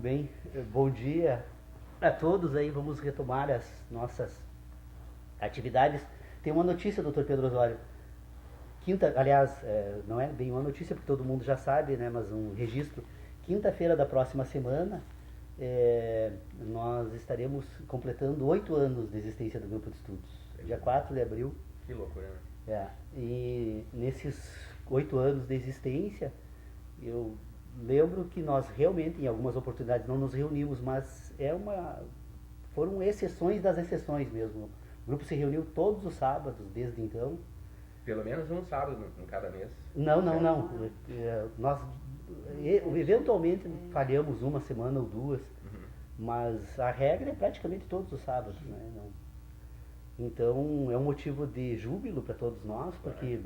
Bem, bom dia a todos aí. Vamos retomar as nossas atividades. Tem uma notícia, doutor Pedro Osório. Quinta, aliás, não é bem uma notícia porque todo mundo já sabe, né? Mas um registro. Quinta-feira da próxima semana, nós estaremos completando 8 anos de existência do grupo de estudos. Dia 4 de abril. Que loucura, né? E nesses 8 anos de existência, eu lembro que nós realmente, em algumas oportunidades, não nos reunimos, mas foram exceções das exceções mesmo. O grupo se reuniu todos os sábados, desde então. Pelo menos um sábado em cada mês. Não. Nós eventualmente falhamos uma semana ou duas, mas a regra é praticamente todos os sábados, né? Então é um motivo de júbilo para todos nós, porque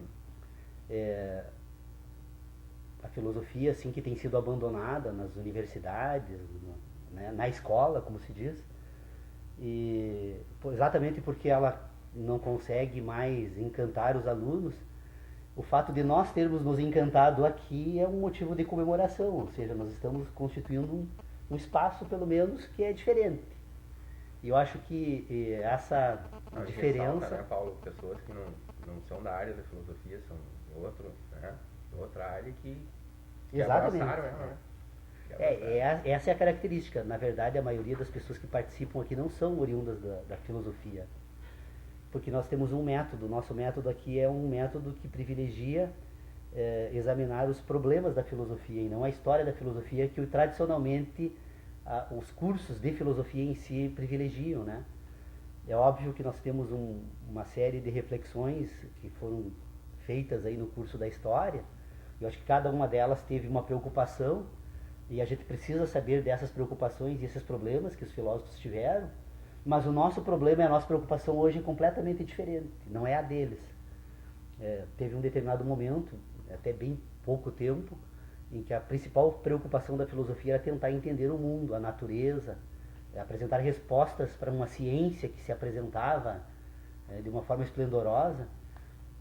a filosofia assim que tem sido abandonada nas universidades, né, na escola, como se diz, e exatamente porque ela não consegue mais encantar os alunos, o fato de nós termos nos encantado aqui é um motivo de comemoração, ou seja, nós estamos constituindo um espaço, pelo menos, que é diferente. E eu acho que essa diferença... Ressalta, né, Paulo? Pessoas que não são da área da filosofia, são outra área que Exatamente. Abraçaram ela, né? Essa é a característica. Na verdade, a maioria das pessoas que participam aqui não são oriundas da filosofia. Porque nós temos um método. Nosso método aqui é um método que privilegia examinar os problemas da filosofia e não a história da filosofia, que tradicionalmente os cursos de filosofia em si privilegiam, né? É óbvio que nós temos uma série de reflexões que foram feitas aí no curso da história. Eu acho que cada uma delas teve uma preocupação e a gente precisa saber dessas preocupações e esses problemas que os filósofos tiveram, mas o nosso problema e a nossa preocupação hoje é completamente diferente, não é a deles. Teve um determinado momento, até bem pouco tempo, em que a principal preocupação da filosofia era tentar entender o mundo, a natureza, apresentar respostas para uma ciência que se apresentava de uma forma esplendorosa,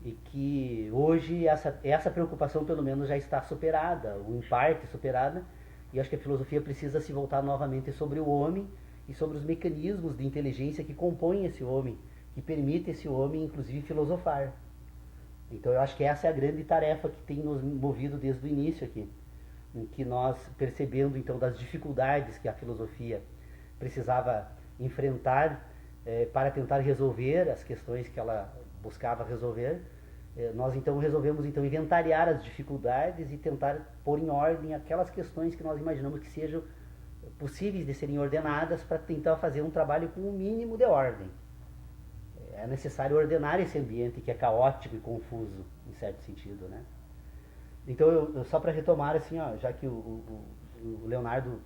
e que hoje essa preocupação pelo menos já está superada, ou em parte superada, e acho que a filosofia precisa se voltar novamente sobre o homem e sobre os mecanismos de inteligência que compõem esse homem, que permite esse homem inclusive filosofar. Então eu acho que essa é a grande tarefa que tem nos movido desde o início aqui, em que nós, percebendo então das dificuldades que a filosofia precisava enfrentar para tentar resolver as questões que ela buscava resolver, nós então resolvemos então inventariar as dificuldades e tentar pôr em ordem aquelas questões que nós imaginamos que sejam possíveis de serem ordenadas para tentar fazer um trabalho com o mínimo de ordem. É necessário ordenar esse ambiente que é caótico e confuso, em certo sentido, né? Então, eu só para retomar, assim, já que o Leonardo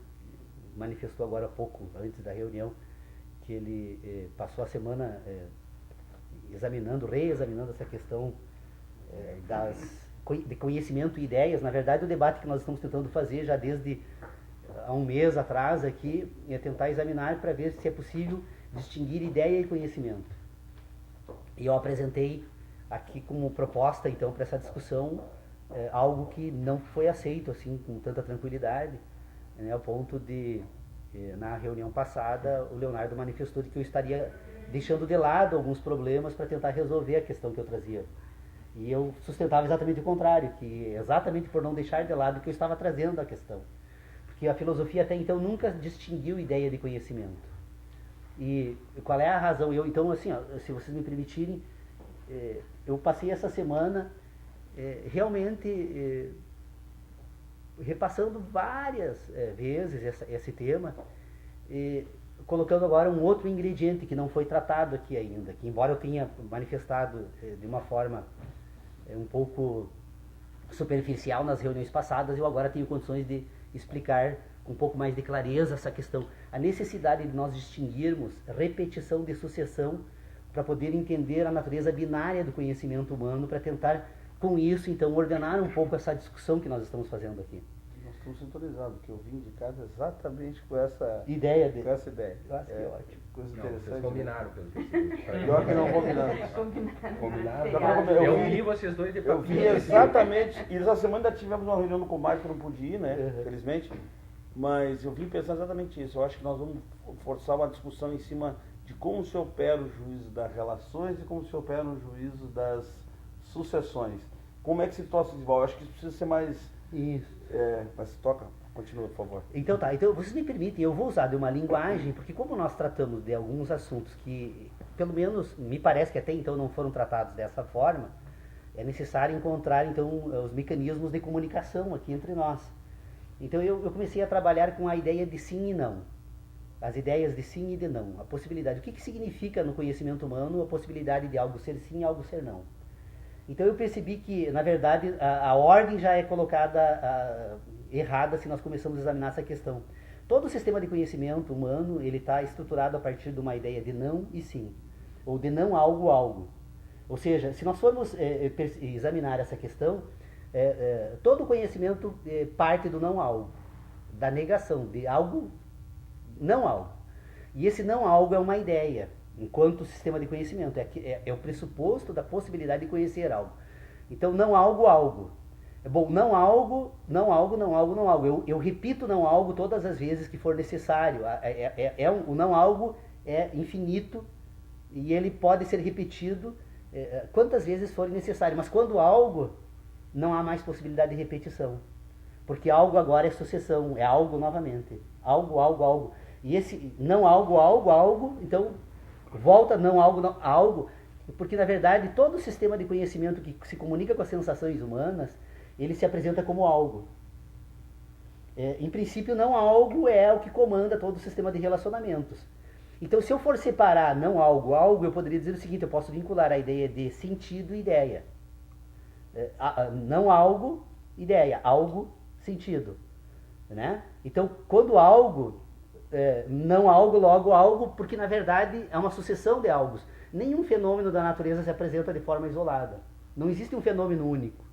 manifestou agora há pouco, antes da reunião, que ele passou a semana reexaminando essa questão de conhecimento e ideias. Na verdade, o debate que nós estamos tentando fazer já desde há um mês atrás aqui é tentar examinar para ver se é possível distinguir ideia e conhecimento. E eu apresentei aqui como proposta, então, para essa discussão algo que não foi aceito assim com tanta tranquilidade, né, ao ponto de, na reunião passada, o Leonardo manifestou de que eu estaria deixando de lado alguns problemas para tentar resolver a questão que eu trazia. E eu sustentava exatamente o contrário, que exatamente por não deixar de lado que eu estava trazendo a questão. Porque a filosofia até então nunca distinguiu ideia de conhecimento. E qual é a razão? Então, assim, se vocês me permitirem, eu passei essa semana realmente repassando várias vezes esse tema, colocando agora um outro ingrediente que não foi tratado aqui ainda, que embora eu tenha manifestado de uma forma um pouco superficial nas reuniões passadas, eu agora tenho condições de explicar com um pouco mais de clareza essa questão. A necessidade de nós distinguirmos repetição de sucessão para poder entender a natureza binária do conhecimento humano, para tentar, com isso, então, ordenar um pouco essa discussão que nós estamos fazendo aqui. Nós estamos sintonizados, que eu vim de casa exatamente com essa ideia. Com essa ideia. Eu acho que é ótimo. Coisa Não, interessante. vocês combinaram, pelo que Pior que não combinamos. Combinaram? Eu vi vocês dois depois. Eu vi exatamente. E essa semana ainda tivemos uma reunião no Comarco que eu não pude ir, né? Infelizmente. Mas eu vim pensando exatamente isso. Eu acho que nós vamos forçar uma discussão em cima de como se opera o juízo das relações e como se opera o juízo das sucessões. Como é que se desenvolve? Eu acho que isso precisa ser mais... Isso. Mas toca, continua, por favor. Então tá, então vocês me permitem, eu vou usar de uma linguagem, porque como nós tratamos de alguns assuntos que, pelo menos, me parece que até então não foram tratados dessa forma, é necessário encontrar, então, os mecanismos de comunicação aqui entre nós. Então eu comecei a trabalhar com a ideia de sim e não. As ideias de sim e de não. A possibilidade. O que significa no conhecimento humano a possibilidade de algo ser sim e algo ser não? Então eu percebi que, na verdade, a ordem já é colocada errada se nós começamos a examinar essa questão. Todo o sistema de conhecimento humano, ele está estruturado a partir de uma ideia de não e sim. Ou de não algo, algo. Ou seja, se nós formos examinar essa questão, todo o conhecimento parte do não algo, da negação de algo, não algo. E esse não algo é uma ideia, enquanto sistema de conhecimento, é o pressuposto da possibilidade de conhecer algo. Então, não algo, algo. Bom, não algo, não algo, não algo, não algo. Eu repito não algo todas as vezes que for necessário. O não algo é infinito e ele pode ser repetido quantas vezes for necessário. Mas quando algo, não há mais possibilidade de repetição. Porque algo agora é sucessão, é algo novamente. Algo, algo, algo. E esse não algo, algo, algo, então volta não algo, não, algo, porque na verdade todo o sistema de conhecimento que se comunica com as sensações humanas, ele se apresenta como algo. Em princípio, não algo é o que comanda todo o sistema de relacionamentos. Então, se eu for separar não algo, algo, eu poderia dizer o seguinte, eu posso vincular a ideia de sentido e ideia. Não algo, ideia, algo, sentido. Né? Então, quando algo, não algo, logo algo, porque na verdade é uma sucessão de algos. Nenhum fenômeno da natureza se apresenta de forma isolada. Não existe um fenômeno único.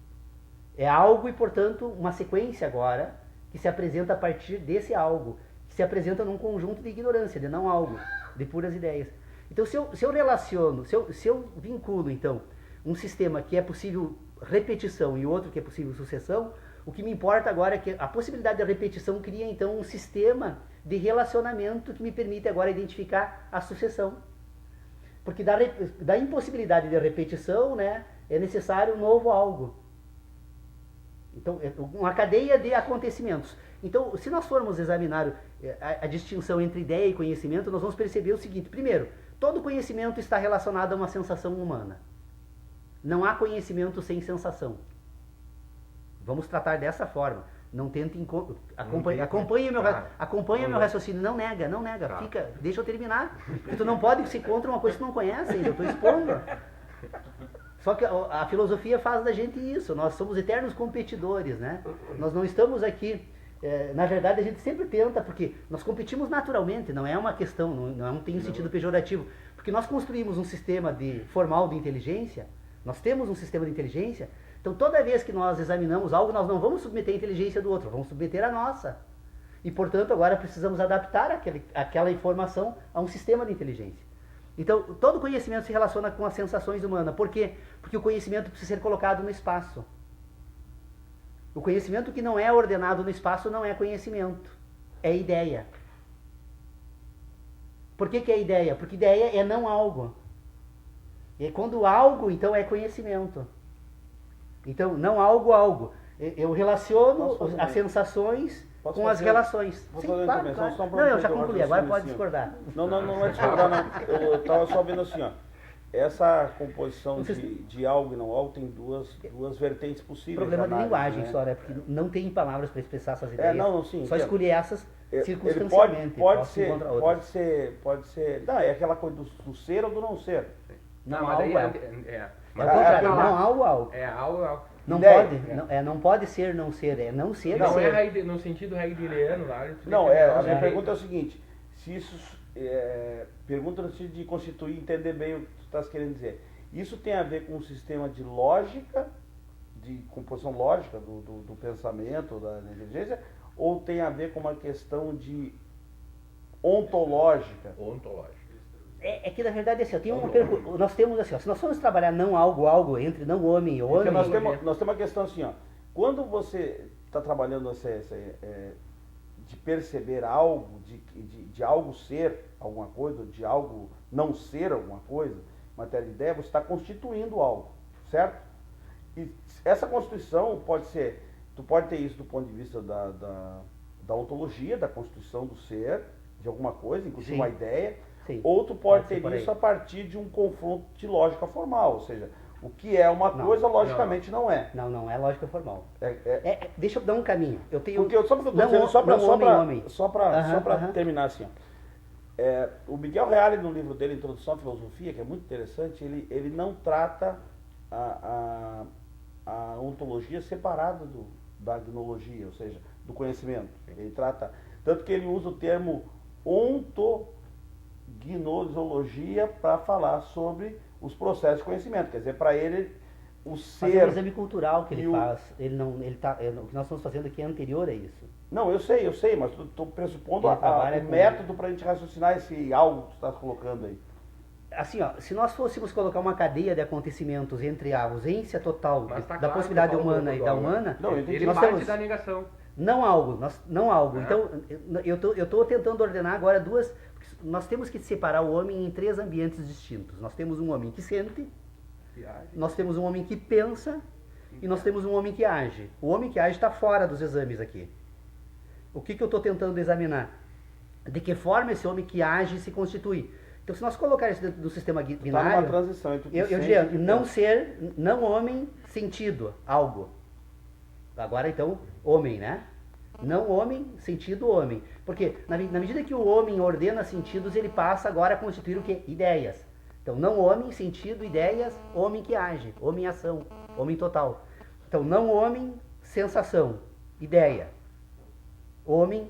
É algo e, portanto, uma sequência agora que se apresenta a partir desse algo, que se apresenta num conjunto de ignorância, de não algo, de puras ideias. Então, se eu relaciono, se eu vinculo, então, um sistema que é possível repetição e outro que é possível sucessão, o que me importa agora é que a possibilidade da repetição cria, então, um sistema de relacionamento que me permite agora identificar a sucessão. Porque da impossibilidade de repetição, né, é necessário um novo algo. Então, uma cadeia de acontecimentos. Então, se nós formos examinar a distinção entre ideia e conhecimento, nós vamos perceber o seguinte. Primeiro, todo conhecimento está relacionado a uma sensação humana. Não há conhecimento sem sensação. Vamos tratar dessa forma. Não tente acompanhe meu raciocínio. Não nega. Tá. Deixa eu terminar. Porque tu não pode ser contra uma coisa que tu não conhece. Eu estou expondo. Só que a filosofia faz da gente isso. Nós somos eternos competidores, né? Nós não estamos aqui... na verdade, a gente sempre tenta, porque nós competimos naturalmente. Não é uma questão, não tem um sentido pejorativo. Porque nós construímos um sistema formal de inteligência. Nós temos um sistema de inteligência. Então, toda vez que nós examinamos algo, nós não vamos submeter a inteligência do outro, vamos submeter a nossa. E, portanto, agora precisamos adaptar aquela informação a um sistema de inteligência. Então, todo conhecimento se relaciona com as sensações humanas. Por quê? Porque o conhecimento precisa ser colocado no espaço. O conhecimento que não é ordenado no espaço não é conhecimento, é ideia. Por que é ideia? Porque ideia é não algo. E quando algo, então, é conhecimento. Então, não algo, algo. Eu relaciono as sensações com as relações. Sim, claro. Não, eu já concluí, agora pode discordar. Não é discordar, não. Eu estava só vendo assim, ó. Essa composição de algo e não algo tem duas vertentes possíveis. Problema de linguagem, só, né? Porque não tem palavras para expressar essas ideias. Sim. Só escolher essas circunstancialmente. Pode ser. Não, é aquela coisa do ser ou do não ser. Não, algo é. É o contrário, não algo. É algo. Não pode ser não ser, é não ser. Não ser. É no sentido heideggeriano lá. Não, a minha pergunta é o seguinte, se isso pergunta no sentido de constituir, entender bem o que tu estás querendo dizer. Isso tem a ver com um sistema de lógica, de composição lógica do pensamento, da inteligência, ou tem a ver com uma questão de ontológica? É que na verdade assim, nós temos assim, se nós formos trabalhar não algo entre não homem e homem... Nós temos uma questão assim, ó, quando você está trabalhando de perceber algo, de algo ser alguma coisa, de algo não ser alguma coisa, matéria de ideia, você está constituindo algo, certo? E essa constituição pode ser, tu pode ter isso do ponto de vista da ontologia, da constituição do ser, de alguma coisa, inclusive Sim. uma ideia, Sim. ou tu pode ser ter por aí. isso a partir de um confronto de lógica formal, ou seja, o que é uma Não, coisa, logicamente não é. Não é lógica formal. É, Deixa eu dar um caminho. Eu tenho. Só porque eu não, estou dizendo, homem. só para Aham. terminar assim, ó. O Miguel Reale, no livro dele, Introdução à Filosofia, que é muito interessante, ele não trata a ontologia separada da gnologia, ou seja, do conhecimento. Ele trata, tanto que ele usa o termo ontognosologia para falar sobre os processos de conhecimento. Quer dizer, para ele, o Mas ser... é um exame cultural que ele e o- faz. O que nós estamos fazendo aqui é anterior a isso. Não, eu sei, mas estou pressupondo Ele trabalha o com- método para a gente raciocinar esse algo que você está colocando aí. Assim, ó, se nós fôssemos colocar uma cadeia de acontecimentos entre a ausência total Mas tá da claro possibilidade que eu falo humana do e da algo. humana, Não, eu entendi. Ele nós parte temos da negação. não algo. É. Então, eu tô tentando ordenar agora duas. Nós temos que separar o homem em três ambientes distintos. Nós temos um homem que sente, nós temos um homem que pensa e nós temos um homem que age. O homem que age está fora dos exames aqui. O que eu estou tentando examinar? De que forma esse homem que age se constitui? Então, se nós colocarmos isso dentro do sistema Está numa binário, transição entre o que eu sente diria, e o que não pensa. ser, não homem, sentido, algo. Agora, então, homem, né? Não homem, sentido, homem. Porque na medida que o homem ordena sentidos, ele passa agora a constituir o quê? Ideias. Então, não homem, sentido, ideias, homem que age, homem ação, homem total. Então, não homem, sensação, ideia. Homem,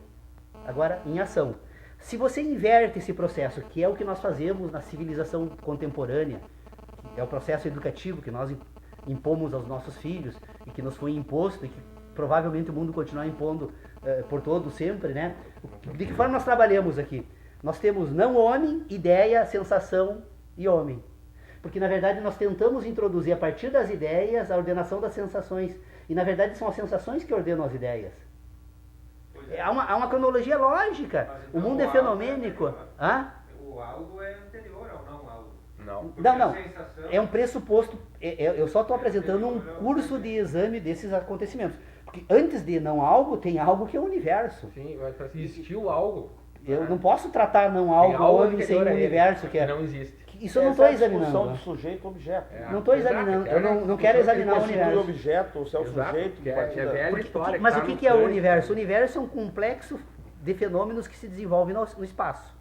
agora em ação. Se você inverte esse processo, que é o que nós fazemos na civilização contemporânea, que é o processo educativo que nós impomos aos nossos filhos e que nos foi imposto e que provavelmente o mundo continuará impondo por todos sempre, né? De que forma nós trabalhamos aqui? Nós temos não homem, ideia, sensação e homem. Porque na verdade nós tentamos introduzir a partir das ideias a ordenação das sensações. E na verdade são as sensações que ordenam as ideias. Há uma cronologia lógica. Mas O então mundo o é algo é fenomênico. anterior. Hã? O algo é anterior ao não algo. Não. Porque Não. a sensação- É um pressuposto. Eu só estou apresentando um curso de exame desses acontecimentos. Porque antes de não algo, tem algo que é o universo. Sim, mas para existiu algo. Eu não posso tratar não Tem algo, homem, sem anterior o a ele, universo que é. não existe. Isso eu não Essa estou é a discussão examinando. do sujeito-objeto. É. Não estou Exato, examinando. que Eu é a não quero discussão examinar o Constitui o universo. objeto, o seu Exato, sujeito. que é partir da- velha Porque- história. mas tá o que no que é o sangue. universo? O universo é um complexo de fenômenos que se desenvolve no espaço.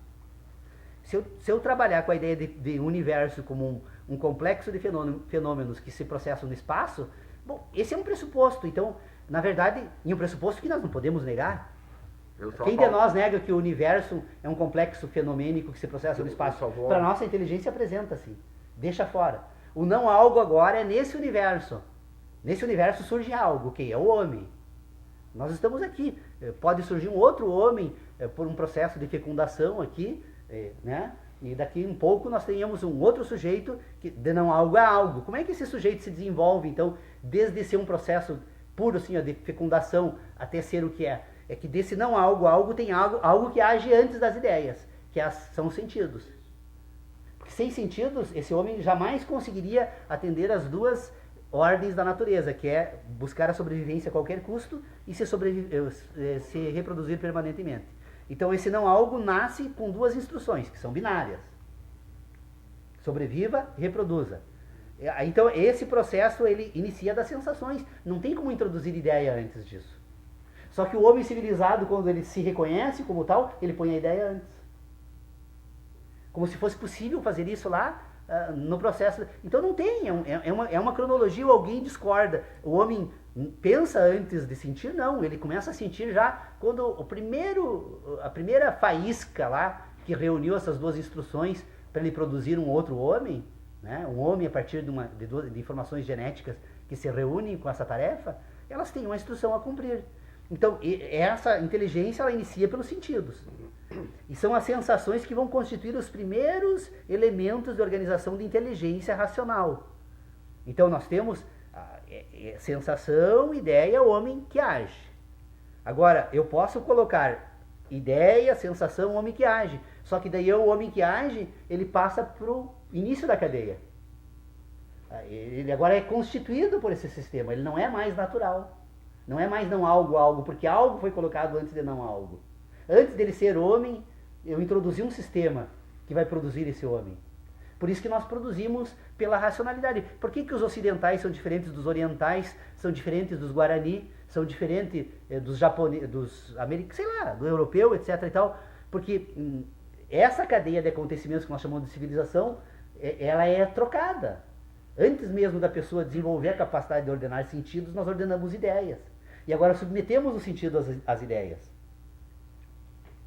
Se eu trabalhar com a ideia de universo como um complexo de fenômenos que se processam no espaço, bom, esse é um pressuposto. Então, na verdade, e um pressuposto que nós não podemos negar. Eu só Quem de falo- nós nega que o universo é um complexo fenomênico que se processa no espaço? só vou- Para nossa inteligência apresenta assim. Deixa fora. O não algo agora é nesse universo. Nesse universo surge algo, que é o homem. Nós estamos aqui. Pode surgir um outro homem por um processo de fecundação aqui, né? E daqui um pouco nós tenhamos um outro sujeito que de não algo a algo. Como é que esse sujeito se desenvolve, então, desde ser um processo puro assim, ó, de fecundação até ser o que é? É que desse não algo a algo tem algo que age antes das ideias, que são os sentidos. Porque sem sentidos, esse homem jamais conseguiria atender as duas ordens da natureza, que é buscar a sobrevivência a qualquer custo e se reproduzir permanentemente. Então esse não algo nasce com duas instruções, que são binárias. Sobreviva e reproduza. Então esse processo ele inicia das sensações. Não tem como introduzir ideia antes disso. Só que o homem civilizado, quando ele se reconhece como tal, ele põe a ideia antes. Como se fosse possível fazer isso lá no processo. Então não tem, é uma cronologia ou alguém discorda. O homem pensa antes de sentir? Não, ele começa a sentir já quando a primeira faísca lá, que reuniu essas duas instruções para ele produzir um outro homem, né? Um homem a partir de informações genéticas que se reúnem com essa tarefa, elas têm uma instrução a cumprir. Então, essa inteligência, ela inicia pelos sentidos. E são as sensações que vão constituir os primeiros elementos de organização de inteligência racional. Então, nós temos sensação, ideia, homem que age. Agora, eu posso colocar ideia, sensação, homem que age. Só que daí o homem que age, ele passa para o início da cadeia. Ele agora é constituído por esse sistema, ele não é mais natural. Não é mais não algo, porque algo foi colocado antes de não algo. Antes dele ser homem, eu introduzi um sistema que vai produzir esse homem. Por isso que nós produzimos pela racionalidade. Por que os ocidentais são diferentes dos orientais, são diferentes dos guarani, são diferentes dos japoneses, dos americanos, sei lá, do europeu, etc. e tal? Porque essa cadeia de acontecimentos que nós chamamos de civilização, ela é trocada. Antes mesmo da pessoa desenvolver a capacidade de ordenar sentidos, nós ordenamos ideias. E agora submetemos o sentido às ideias.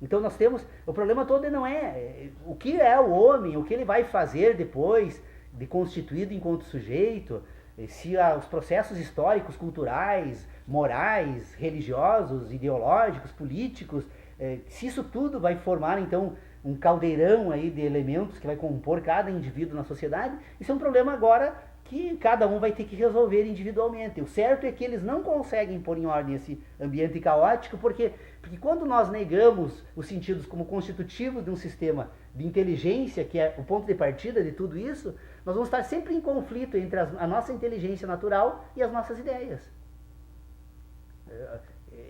Então nós temos, o problema todo não é o que é o homem, o que ele vai fazer depois de constituído enquanto sujeito, se os processos históricos, culturais, morais, religiosos, ideológicos, políticos, se isso tudo vai formar então um caldeirão aí de elementos que vai compor cada indivíduo na sociedade, isso é um problema agora que cada um vai ter que resolver individualmente. O certo é que eles não conseguem pôr em ordem esse ambiente caótico, porque quando nós negamos os sentidos como constitutivos de um sistema de inteligência, que é o ponto de partida de tudo isso, nós vamos estar sempre em conflito entre a nossa inteligência natural e as nossas ideias.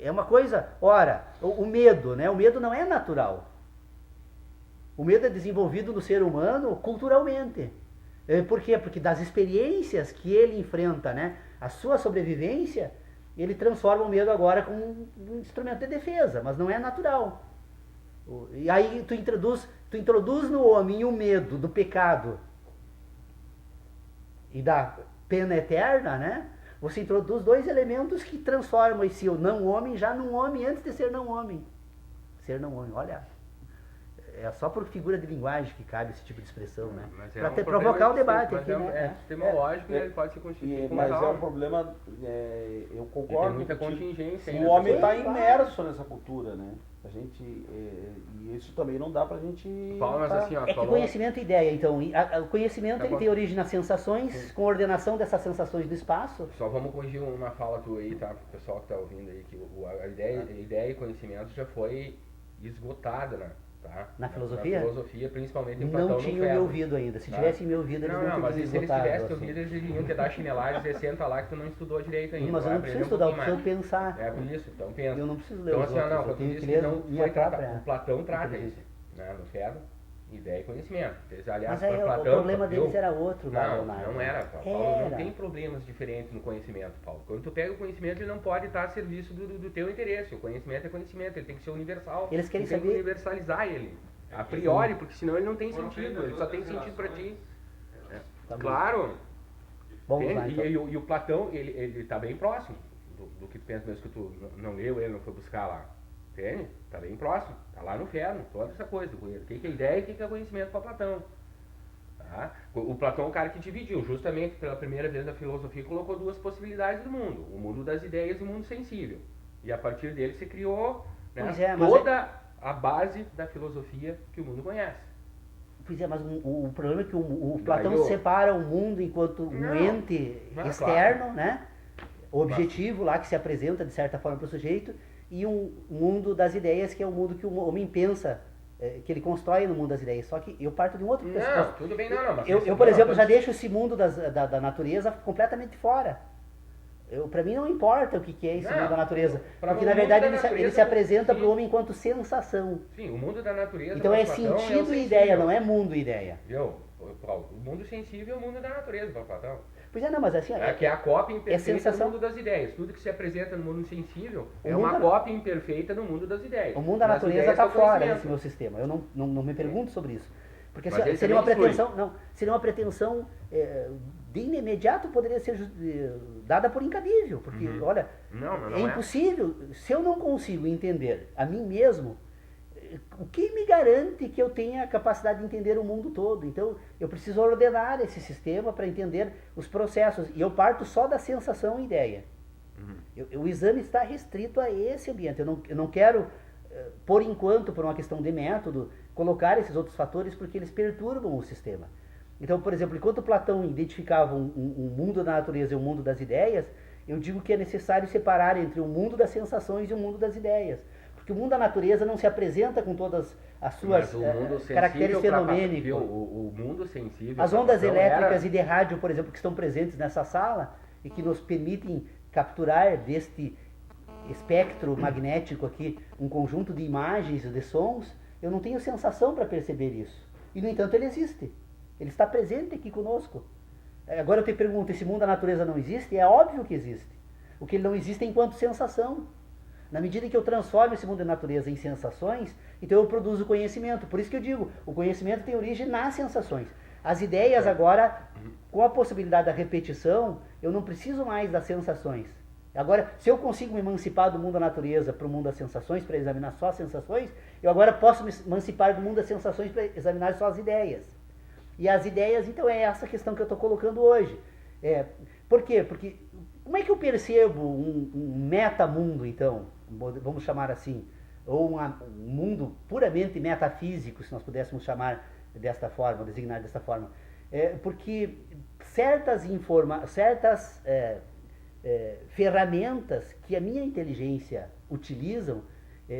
É uma coisa, ora, o medo, né? O medo não é natural. O medo é desenvolvido no ser humano culturalmente. Por quê? Porque das experiências que ele enfrenta, né, a sua sobrevivência, ele transforma o medo agora como um instrumento de defesa, mas não é natural. E aí tu introduz no homem o medo do pecado e da pena eterna, né? Você introduz dois elementos que transformam esse não homem já num homem antes de ser não homem. Ser não homem, olha. É só por figura de linguagem que cabe esse tipo de expressão, né? Para provocar o debate aqui, né? É sistemológico e ele pode se constituir como mas tal. é um problema, eu concordo. Tem muita contingência. O homem está imerso nessa cultura, né? A gente, e isso também não dá pra gente... Paulo, mas assim, ó, é que conhecimento e ideia, então, o conhecimento ele tem origem nas sensações, com ordenação dessas sensações do espaço. Só vamos corrigir uma fala tua aí, tá? Pro pessoal que tá ouvindo aí, que a ideia e conhecimento já foi esgotada, né? Tá? Na filosofia? Na filosofia, principalmente em Platão. Não tinham me ouvido ainda. Se tivessem me ouvido, eles não mas teriam se eles esgotado. tivessem ouvido, eles iriam te dar chinelagem e dizer, senta lá que tu não estudou direito ainda. Mas eu não preciso estudar, eu preciso pensar. É por isso, então pensa. Eu não preciso ler então, os assim, outros, não, eu tenho isso que ler não minha foi própria tratado. O Platão trata isso, inteligência. né? No Fedro, ideia e conhecimento. Aliás, Mas aí, Platão, o problema deles era outro, Não, Leonardo. não era, Paulo. Não tem problemas diferentes no conhecimento, Paulo. Quando tu pega o conhecimento, ele não pode estar a serviço do teu interesse. O conhecimento é conhecimento, ele tem que ser universal. Eles querem tem saber... que universalizar ele. A priori, porque senão ele não tem sentido. Ele só tem sentido para ti. Tá bom. Claro. Vamos lá, então. E o Platão, ele tá bem próximo do que tu pensa, mesmo que tu não leu ele, não foi buscar lá. Entende? Tá bem próximo. Tá lá no Fedro. Toda essa coisa. O que é ideia e o que é conhecimento para Platão. Tá? O Platão é um cara que dividiu, justamente pela primeira vez na filosofia, colocou duas possibilidades do mundo. O mundo das ideias e o mundo sensível. E a partir dele se criou, né, toda a base da filosofia que o mundo conhece. Pois é, mas o problema é que o Platão separa o mundo enquanto um ente externo, claro, né? O objetivo lá que se apresenta de certa forma para o sujeito, e um mundo das ideias que é o mundo que o homem pensa, que ele constrói no mundo das ideias. Só que eu parto de um outro pressuposto. Não, tudo bem, não. Mas eu por exemplo, já deixo esse mundo da natureza completamente fora. Para mim não importa o que é esse mundo da natureza, porque na verdade ele se apresenta para o homem enquanto sensação. Sim, o mundo da natureza. Então é sentido e ideia, não é mundo e ideia. Viu? O mundo sensível é o mundo da natureza para Platão. Pois é, não, mas assim... que é a cópia imperfeita do mundo das ideias. Tudo que se apresenta no mundo sensível é uma cópia imperfeita do mundo das ideias. O mundo da natureza está fora desse meu sistema. Eu não me pergunto sobre isso. Porque seria uma pretensão de imediato poderia ser dada por incabível. Porque, olha, é impossível. Se eu não consigo entender a mim mesmo, o que me garante que eu tenha a capacidade de entender o mundo todo? Então, eu preciso ordenar esse sistema para entender os processos. E eu parto só da sensação e ideia. O exame está restrito a esse ambiente. Eu não quero, por enquanto, por uma questão de método, colocar esses outros fatores porque eles perturbam o sistema. Então, por exemplo, enquanto Platão identificava um mundo da natureza e um mundo das ideias, Eu digo que é necessário separar entre o mundo das sensações e o mundo das ideias. Porque o mundo da natureza não se apresenta com todas as suas caracteres fenomênicos. O mundo sensível. As ondas elétricas e de rádio, por exemplo, que estão presentes nessa sala e que nos permitem capturar deste espectro magnético aqui um conjunto de imagens e de sons, eu não tenho sensação para perceber isso. E, no entanto, ele existe. Ele está presente aqui conosco. Agora eu te pergunto, esse mundo da natureza não existe? É óbvio que existe. O que ele não existe é enquanto sensação. Na medida em que eu transformo esse mundo da natureza em sensações, então eu produzo conhecimento. Por isso que eu digo, o conhecimento tem origem nas sensações. As ideias agora, com a possibilidade da repetição, eu não preciso mais das sensações. Agora, se eu consigo me emancipar do mundo da natureza para o mundo das sensações, para examinar só as sensações, eu agora posso me emancipar do mundo das sensações para examinar só as ideias. E as ideias, então, é essa questão que eu estou colocando hoje. Por quê? Porque como é que eu percebo um metamundo, então, vamos chamar assim, ou um mundo puramente metafísico, se nós pudéssemos chamar desta forma, designar desta forma? Porque certas ferramentas que a minha inteligência utilizam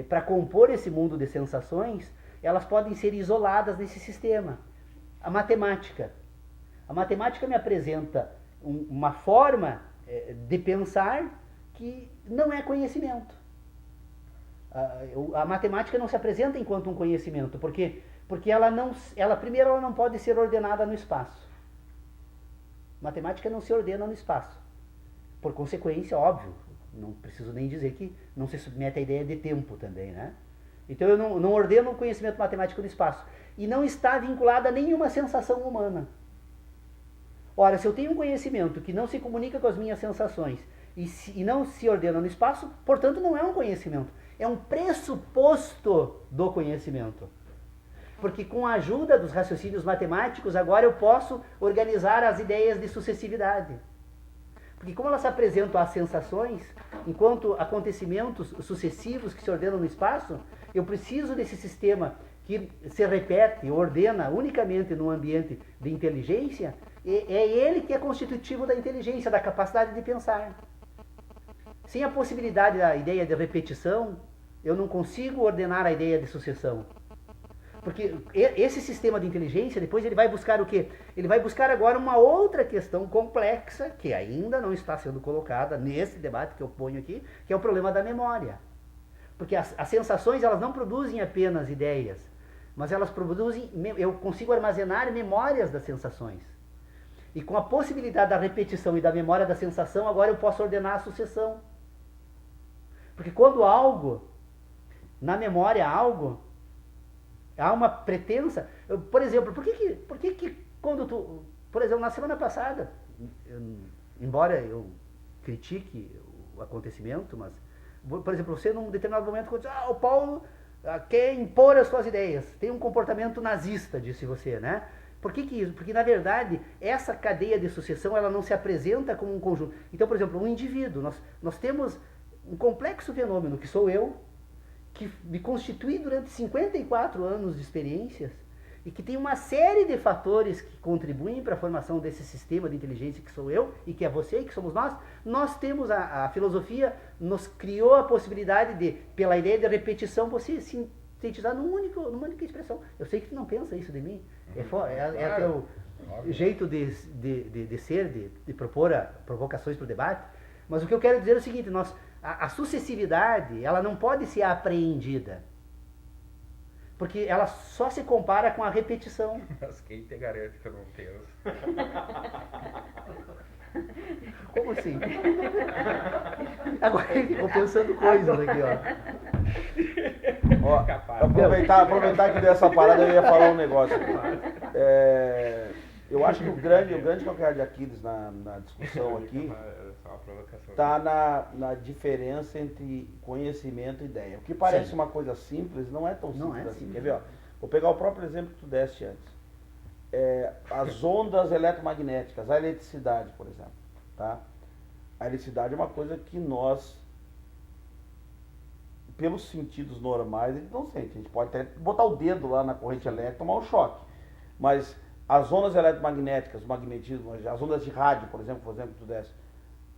para compor esse mundo de sensações, elas podem ser isoladas nesse sistema. A matemática. A matemática me apresenta uma forma de pensar que não é conhecimento. A matemática não se apresenta enquanto um conhecimento, porque primeiro ela não pode ser ordenada no espaço. Matemática não se ordena no espaço. Por consequência, óbvio, não preciso nem dizer que não se submete à ideia de tempo também, né? Então eu não ordeno o conhecimento matemático no espaço. E não está vinculado a nenhuma sensação humana. Ora, se eu tenho um conhecimento que não se comunica com as minhas sensações e não se ordena no espaço, portanto não é um conhecimento. É um pressuposto do conhecimento. Porque com a ajuda dos raciocínios matemáticos, agora eu posso organizar as ideias de sucessividade. Porque como elas se apresentam às sensações, enquanto acontecimentos sucessivos que se ordenam no espaço, eu preciso desse sistema que se repete, ordena unicamente num ambiente de inteligência, é ele que é constitutivo da inteligência, da capacidade de pensar. Sem a possibilidade da ideia de repetição, eu não consigo ordenar a ideia de sucessão. Porque esse sistema de inteligência, depois ele vai buscar o quê? Ele vai buscar agora uma outra questão complexa, que ainda não está sendo colocada nesse debate que eu ponho aqui, que é o problema da memória. Porque as sensações, elas não produzem apenas ideias, mas elas produzem, eu consigo armazenar memórias das sensações. E com a possibilidade da repetição e da memória da sensação, agora eu posso ordenar a sucessão. Porque quando na memória há uma pretensa. Por exemplo, por que quando por exemplo, na semana passada, embora eu critique o acontecimento, mas, por exemplo, você num determinado momento diz, o Paulo quer impor as suas ideias, tem um comportamento nazista, disse você, né? Por que isso? Porque, na verdade, essa cadeia de sucessão, ela não se apresenta como um conjunto. Então, por exemplo, um indivíduo, nós temos um complexo fenômeno, que sou eu, que me constitui durante 54 anos de experiências e que tem uma série de fatores que contribuem para a formação desse sistema de inteligência que sou eu e que é você e que somos nós. Nós temos, a filosofia nos criou a possibilidade de, pela ideia de repetição, você sintetizar numa única expressão. Eu sei que tu não pensa isso de mim, é teu jeito de ser, de propor provocações para o debate, mas o que eu quero dizer é o seguinte, a sucessividade, ela não pode ser apreendida. Porque ela só se compara com a repetição. Mas quem te garante que eu não penso? Como assim? Agora ele ficou pensando coisas aqui, ó. Aproveitar que deu essa parada, eu ia falar um negócio. Eu acho que o grande calcanhar de Aquiles na discussão aqui está na diferença entre conhecimento e ideia. O que parece uma coisa simples não é tão simples assim. Quer ver? Ó? Vou pegar o próprio exemplo que tu deste antes. As ondas eletromagnéticas, a eletricidade, por exemplo. Tá? A eletricidade é uma coisa que nós, pelos sentidos normais, a gente não sente. A gente pode até botar o dedo lá na corrente elétrica e tomar um choque. Mas as ondas eletromagnéticas, o magnetismo, as ondas de rádio, por exemplo que tu deste,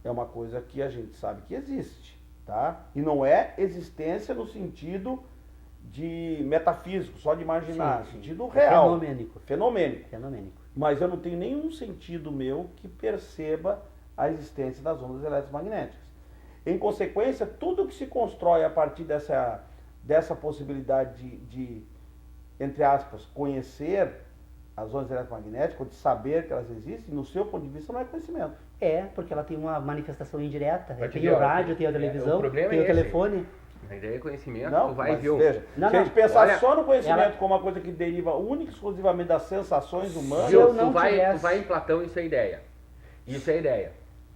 é uma coisa que a gente sabe que existe, tá? E não é existência no sentido de metafísico, só de imaginar, Sim. sentido É real. fenomênico. Fenomênico. Fenomênico. Mas eu não tenho nenhum sentido meu que perceba a existência das ondas eletromagnéticas. Em consequência, tudo que se constrói a partir dessa possibilidade de, entre aspas, conhecer as ondas eletromagnéticas, ou de saber que elas existem, no seu ponto de vista, não é conhecimento. É, porque ela tem uma manifestação indireta. Mas Tem te o digo, rádio, tem a o televisão, problema tem é o esse. telefone. A ideia é conhecimento, Não, tu vai mas ver o... veja, Não, se a não. gente pensar Olha, só no conhecimento ela- como uma coisa que deriva única e exclusivamente das sensações humanas, Se eu Viu? não Tu vai tivesse- em Platão, isso é ideia. Isso é ideia.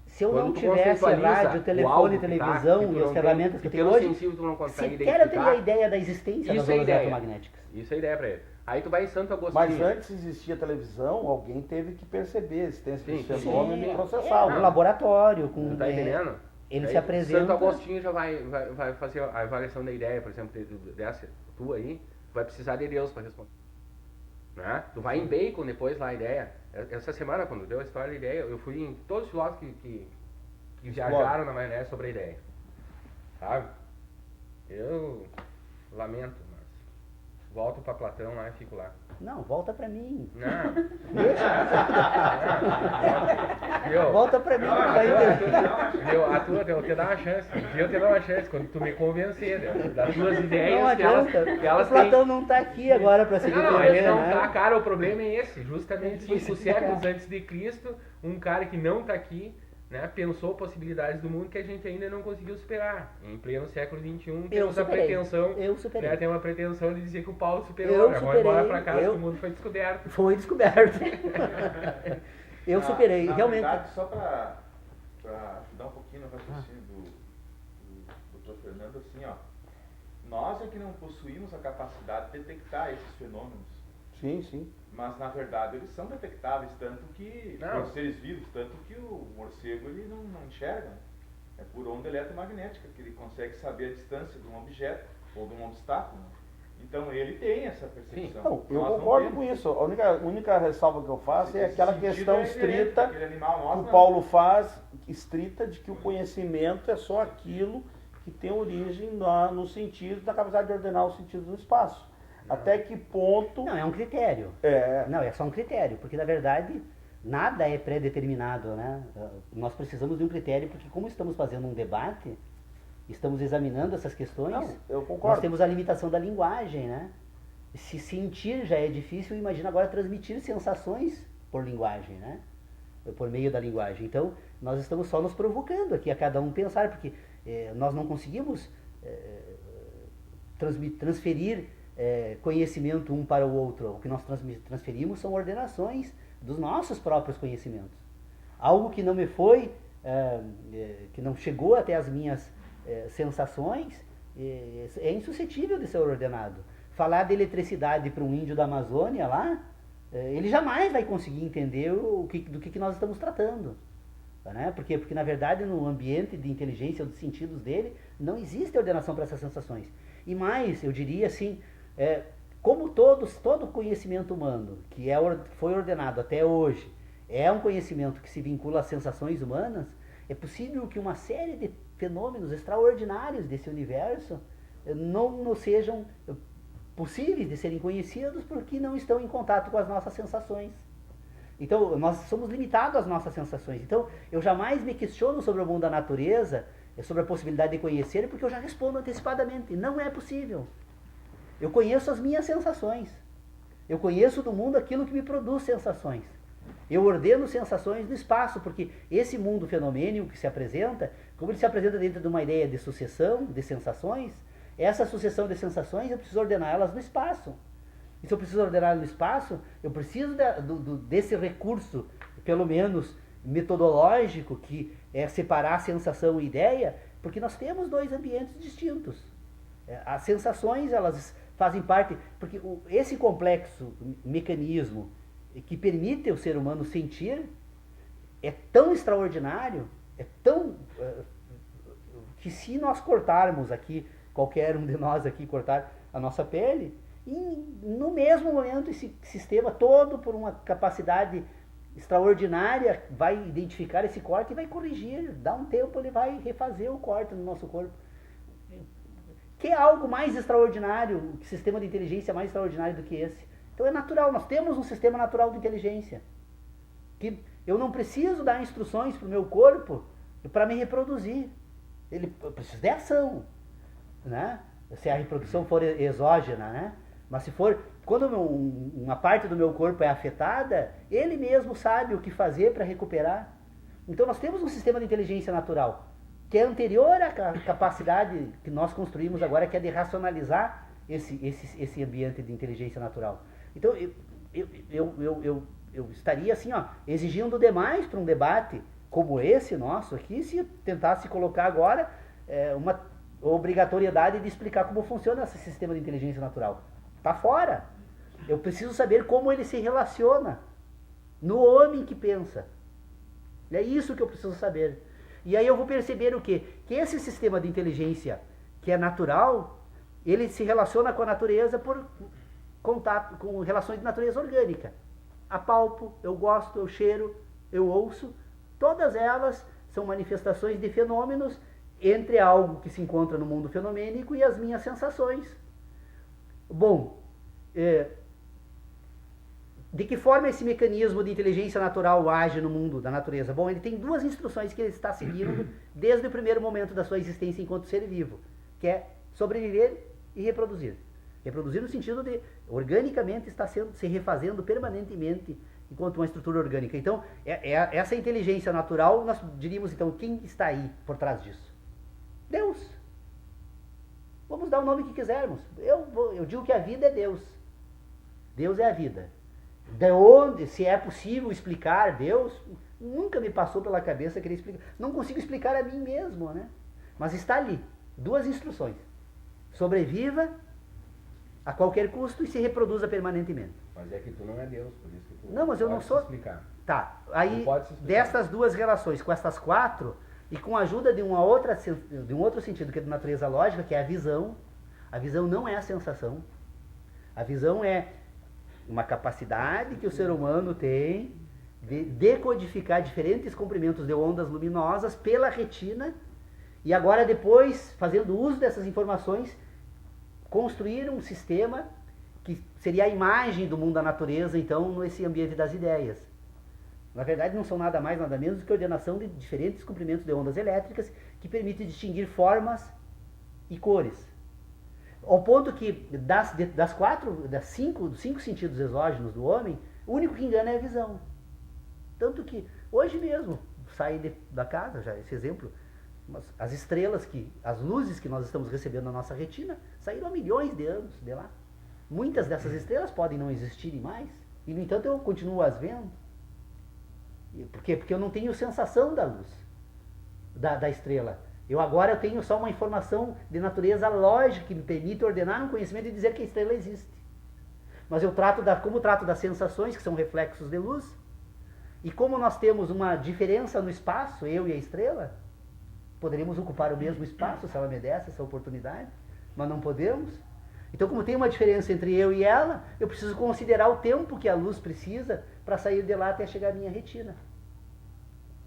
Se eu Quando não tu tivesse conceitualiza rádio, o telefone, algo que tá, televisão que tu e não as ferramentas que eu tenho pelo hoje, sensível tu não consegue sequer eu teria a identificar. ideia da existência das Isso é ondas ideia. eletromagnéticas. Isso é ideia pra ele. Aí tu vai em Santo Agostinho. mas antes existia televisão, alguém teve que perceber a existência Sim, desse sim. fenômeno e É, processá-lo. no laboratório, com, Tu tá entendendo? ele Aí se apresenta... Santo Agostinho já vai fazer a avaliação da ideia, por exemplo, dessa tua aí, tu vai precisar de Deus para responder. Né? Tu vai em Bacon depois lá a ideia. Essa semana, quando deu a história da ideia, eu fui em todos os filósofos que viajaram na maionese sobre a ideia. Sabe? Eu lamento, mas volto para Platão lá e fico lá. Não, volta pra mim. Não. Viu? Volta pra mim, vai entender. Eu te dar uma chance. Eu te dar uma chance quando tu me convencer das tuas ideias Não que elas, adianta. que elas O Platão têm. não tá aqui agora pra se Não, defender, ele não né? tá, cara, o problema é esse. Justamente Ele 5 séculos antes de Cristo, um cara que não tá aqui, né, pensou possibilidades do mundo que a gente ainda não conseguiu superar. Em pleno século XXI, temos a superei. pretensão, Eu superei. né, tem uma pretensão de dizer que o Paulo superou. Eu Agora embora superei, pra casa eu- que o mundo foi descoberto. Foi descoberto. Eu superei, na realmente. Verdade, só para ajudar um pouquinho no raciocínio do Dr. Fernando, assim, ó, nós é que não possuímos a capacidade de detectar esses fenômenos, Sim, sim. mas na verdade eles são detectáveis, tanto que, Não. por seres vivos, tanto que o morcego ele não enxerga, né? É por onda eletromagnética que ele consegue saber a distância de um objeto ou de um obstáculo. Então ele tem essa percepção. Não, eu Nós não concordo temos. com isso. A única ressalva que eu faço é Esse aquela sentido questão é evidente, estrita aquele animal, nós que o não. Paulo faz, estrita, de que o conhecimento é só aquilo que tem origem no sentido da capacidade de ordenar os sentidos no espaço. Até que ponto Não, é um critério. é. Não, é só um critério, porque na verdade nada é pré-determinado, né? Nós precisamos de um critério, porque como estamos fazendo um debate, estamos examinando essas questões, Não, eu nós concordo. temos a limitação da linguagem, né? Se sentir já é difícil, imagina agora transmitir sensações por linguagem, né? Por meio da linguagem. Então, nós estamos só nos provocando aqui a cada um pensar, porque nós não conseguimos transferir conhecimento um para o outro. O que nós transferimos são ordenações dos nossos próprios conhecimentos. Algo que não me foi, que não chegou até as minhas sensações, é insuscetível de ser ordenado. Falar de eletricidade para um índio da Amazônia lá, ele jamais vai conseguir entender do que nós estamos tratando. Né? Por quê? Porque na verdade no ambiente de inteligência ou dos sentidos dele não existe ordenação para essas sensações. E mais, eu diria assim, como todo conhecimento humano que foi ordenado até hoje é um conhecimento que se vincula às sensações humanas, é possível que uma série de fenômenos extraordinários desse universo não sejam possíveis de serem conhecidos porque não estão em contato com as nossas sensações. Então, nós somos limitados às nossas sensações. Então, eu jamais me questiono sobre o mundo da natureza, sobre a possibilidade de conhecer, porque eu já respondo antecipadamente. Não é possível. Eu conheço as minhas sensações. Eu conheço do mundo aquilo que me produz sensações. Eu ordeno sensações no espaço, porque esse mundo fenomênico que se apresenta, como ele se apresenta dentro de uma ideia de sucessão de sensações, essa sucessão de sensações eu preciso ordená-las no espaço. E se eu preciso ordenar no espaço, eu preciso desse recurso, pelo menos metodológico, que é separar sensação e ideia, porque nós temos dois ambientes distintos. As sensações, elas fazem parte, porque esse complexo mecanismo que permite o ser humano sentir é tão extraordinário, que se nós cortarmos aqui, qualquer um de nós aqui cortar a nossa pele, e no mesmo momento esse sistema todo, por uma capacidade extraordinária vai identificar esse corte e vai corrigir. Dá um tempo, ele vai refazer o corte no nosso corpo. Que é algo mais extraordinário, que sistema de inteligência mais extraordinário do que esse? Então é natural, nós temos um sistema natural de inteligência. Que eu não preciso dar instruções para o meu corpo para me reproduzir. Eu preciso de ação, né? Se a reprodução for exógena, né? Mas se for, quando uma parte do meu corpo é afetada, ele mesmo sabe o que fazer para recuperar. Então nós temos um sistema de inteligência natural, que é anterior à capacidade que nós construímos agora, que é de racionalizar esse ambiente de inteligência natural. Então eu estaria assim, ó, exigindo demais para um debate como esse nosso aqui, se eu tentasse colocar agora uma obrigatoriedade de explicar como funciona esse sistema de inteligência natural. Está fora. Eu preciso saber como ele se relaciona no homem que pensa. É isso que eu preciso saber. E aí eu vou perceber o quê? Que esse sistema de inteligência que é natural, ele se relaciona com a natureza por contato, com relações de natureza orgânica. Apalpo, eu gosto, eu cheiro, eu ouço. Todas elas são manifestações de fenômenos entre algo que se encontra no mundo fenomênico e as minhas sensações. Bom, de que forma esse mecanismo de inteligência natural age no mundo da natureza? Bom, ele tem duas instruções que ele está seguindo desde o primeiro momento da sua existência enquanto ser vivo, que é sobreviver e reproduzir. Reproduzir no sentido de, organicamente, está se refazendo permanentemente enquanto uma estrutura orgânica. Então, essa inteligência natural, nós diríamos, então, quem está aí por trás disso? Deus. Vamos dar o nome que quisermos. Eu digo que a vida é Deus. Deus é a vida. De onde, se é possível explicar Deus, nunca me passou pela cabeça querer explicar. Não consigo explicar a mim mesmo, né? Mas está ali. Duas instruções. Sobreviva a qualquer custo e se reproduza permanentemente. Mas é que tu não é Deus, por isso que tu não, mas eu não sou. Explicar. Tá. Aí, dessas duas relações, com essas quatro, e com a ajuda de um outro sentido, que é de natureza lógica, que é a visão. A visão não é a sensação. A visão é uma capacidade que o ser humano tem de decodificar diferentes comprimentos de ondas luminosas pela retina e agora depois, fazendo uso dessas informações, construir um sistema que seria a imagem do mundo da natureza, então, nesse ambiente das ideias. Na verdade, não são nada mais, nada menos do que a ordenação de diferentes comprimentos de ondas elétricas que permite distinguir formas e cores. Ao ponto que, dos cinco sentidos exógenos do homem, o único que engana é a visão. Tanto que, hoje mesmo, saí da casa, já esse exemplo, as estrelas, as luzes que nós estamos recebendo na nossa retina, saíram há milhões de anos de lá. Muitas dessas estrelas podem não existirem mais, e, no entanto, eu continuo as vendo. Por quê? Porque eu não tenho sensação da luz, da estrela. Agora eu tenho só uma informação de natureza lógica que me permite ordenar um conhecimento e dizer que a estrela existe. Mas como trato das sensações, que são reflexos de luz, e como nós temos uma diferença no espaço, eu e a estrela, poderíamos ocupar o mesmo espaço se ela me desse essa oportunidade, mas não podemos. Então, como tem uma diferença entre eu e ela, eu preciso considerar o tempo que a luz precisa para sair de lá até chegar à minha retina.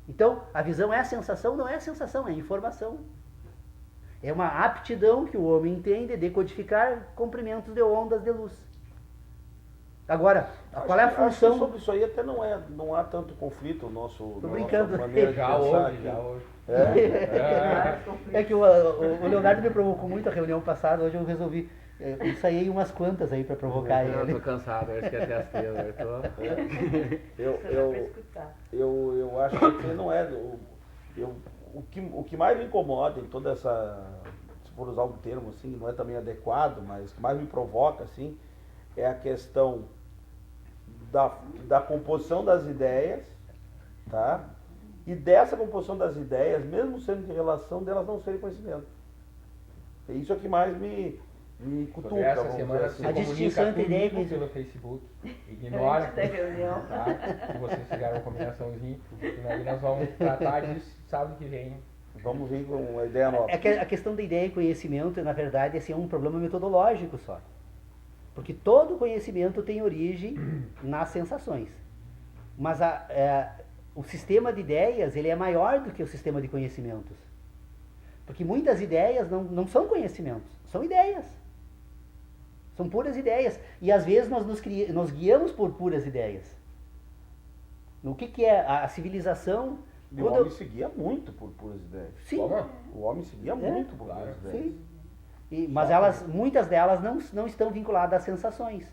Então, a visão é a sensação? Não é a sensação, é a informação. É uma aptidão que o homem tem de decodificar comprimentos de ondas de luz. Agora, qual é a função? Acho que sobre isso aí até não há tanto conflito Tô brincando. Já hoje. É que o Leonardo me provocou muito a reunião passada, hoje eu resolvi. Eu ensaiei umas quantas aí para provocar ele. Eu tô cansado, acho que até as 3, eu acho que não é. O que mais me incomoda em toda essa, se for usar um termo assim, não é também adequado, mas o que mais me provoca assim, é a questão da composição das ideias, tá? E dessa composição das ideias, mesmo sendo de relação, delas não serem conhecimento. É isso que mais me cutuca. Essa semana assim. se A distinção entre ideia e comigo pelo Facebook. Ignora tá? Se vocês fizeram uma combinaçãozinha. E aí nós vamos tratar disso sábado que vem. Vamos vir com uma ideia nova. É que a questão da ideia e conhecimento, na verdade, assim, é um problema metodológico só. Porque todo conhecimento tem origem nas sensações. Mas o sistema de ideias, ele é maior do que o sistema de conhecimentos. Porque muitas ideias não são conhecimentos, são ideias. São puras ideias. E às vezes nós guiamos por puras ideias. O que é a civilização? E o homem seguia muito por puras ideias. Sim. Como? O homem seguia muito por puras ideias. Sim. Mas muitas delas não estão vinculadas às sensações.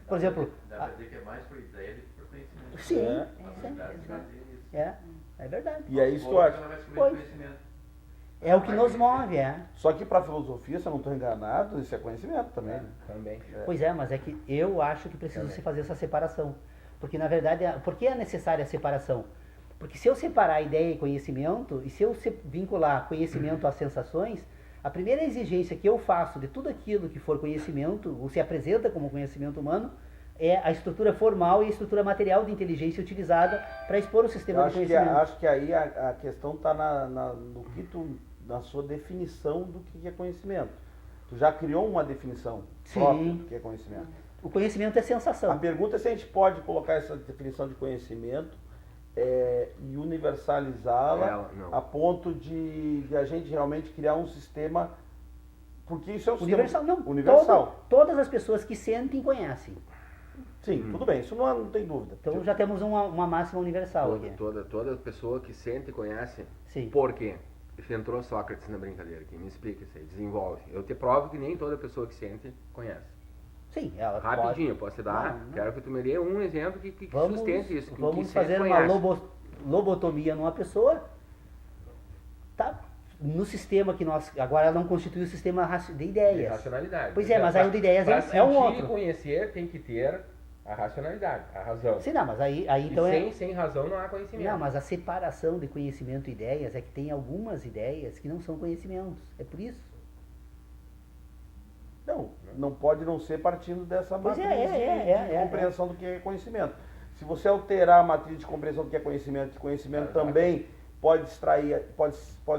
Por exemplo... Dá pra dizer que é mais por ideia do que por conhecimento. Sim. A sociedade de fazer isso. É verdade. E é isso que eu acho. Ela vai descobrir Pois. conhecimento. É o que nos move, Só que para a filosofia, se eu não estou enganado, isso é conhecimento também. Né? Também. Pois é, mas é que eu acho que precisa se fazer essa separação. Porque, na verdade, por que é necessária a separação? Porque se eu separar ideia e conhecimento, e se eu vincular conhecimento às sensações, a primeira exigência que eu faço de tudo aquilo que for conhecimento, ou se apresenta como conhecimento humano, é a estrutura formal e a estrutura material de inteligência utilizada para expor o sistema de conhecimento. Acho que aí a questão está na sua definição do que é conhecimento. Tu já criou uma definição própria do que é conhecimento. O conhecimento é sensação. A pergunta é se a gente pode colocar essa definição de conhecimento e universalizá-la a ponto de a gente realmente criar um sistema, porque isso é um universal. sistema Não, universal. Todas as pessoas que sentem conhecem. Sim, tudo bem, isso não tem dúvida. Então já temos uma máxima universal aqui. Toda pessoa que sente e conhece. Sim. Por quê? Entrou Sócrates na brincadeira aqui, me explica isso aí, desenvolve. Eu te provo que nem toda pessoa que sente conhece. Sim, ela Rapidinho, posso te dar? Não. Quero que tu me dê um exemplo que sustente isso. Que Vamos sente, fazer uma conhece. lobotomia numa pessoa, tá? No sistema que nós... Agora ela não constitui o sistema de ideias. De racionalidade. Pois é, mas aí o de ideias é um outro. Para conhecer tem que ter a racionalidade, a razão. Sim, não, mas aí então sem razão não há conhecimento. Não, mas a separação de conhecimento e ideias é que tem algumas ideias que não são conhecimentos. É por isso. Não pode não ser partindo dessa Pois matriz de compreensão do que é conhecimento. Se você alterar a matriz de compreensão do que é conhecimento, que conhecimento também pode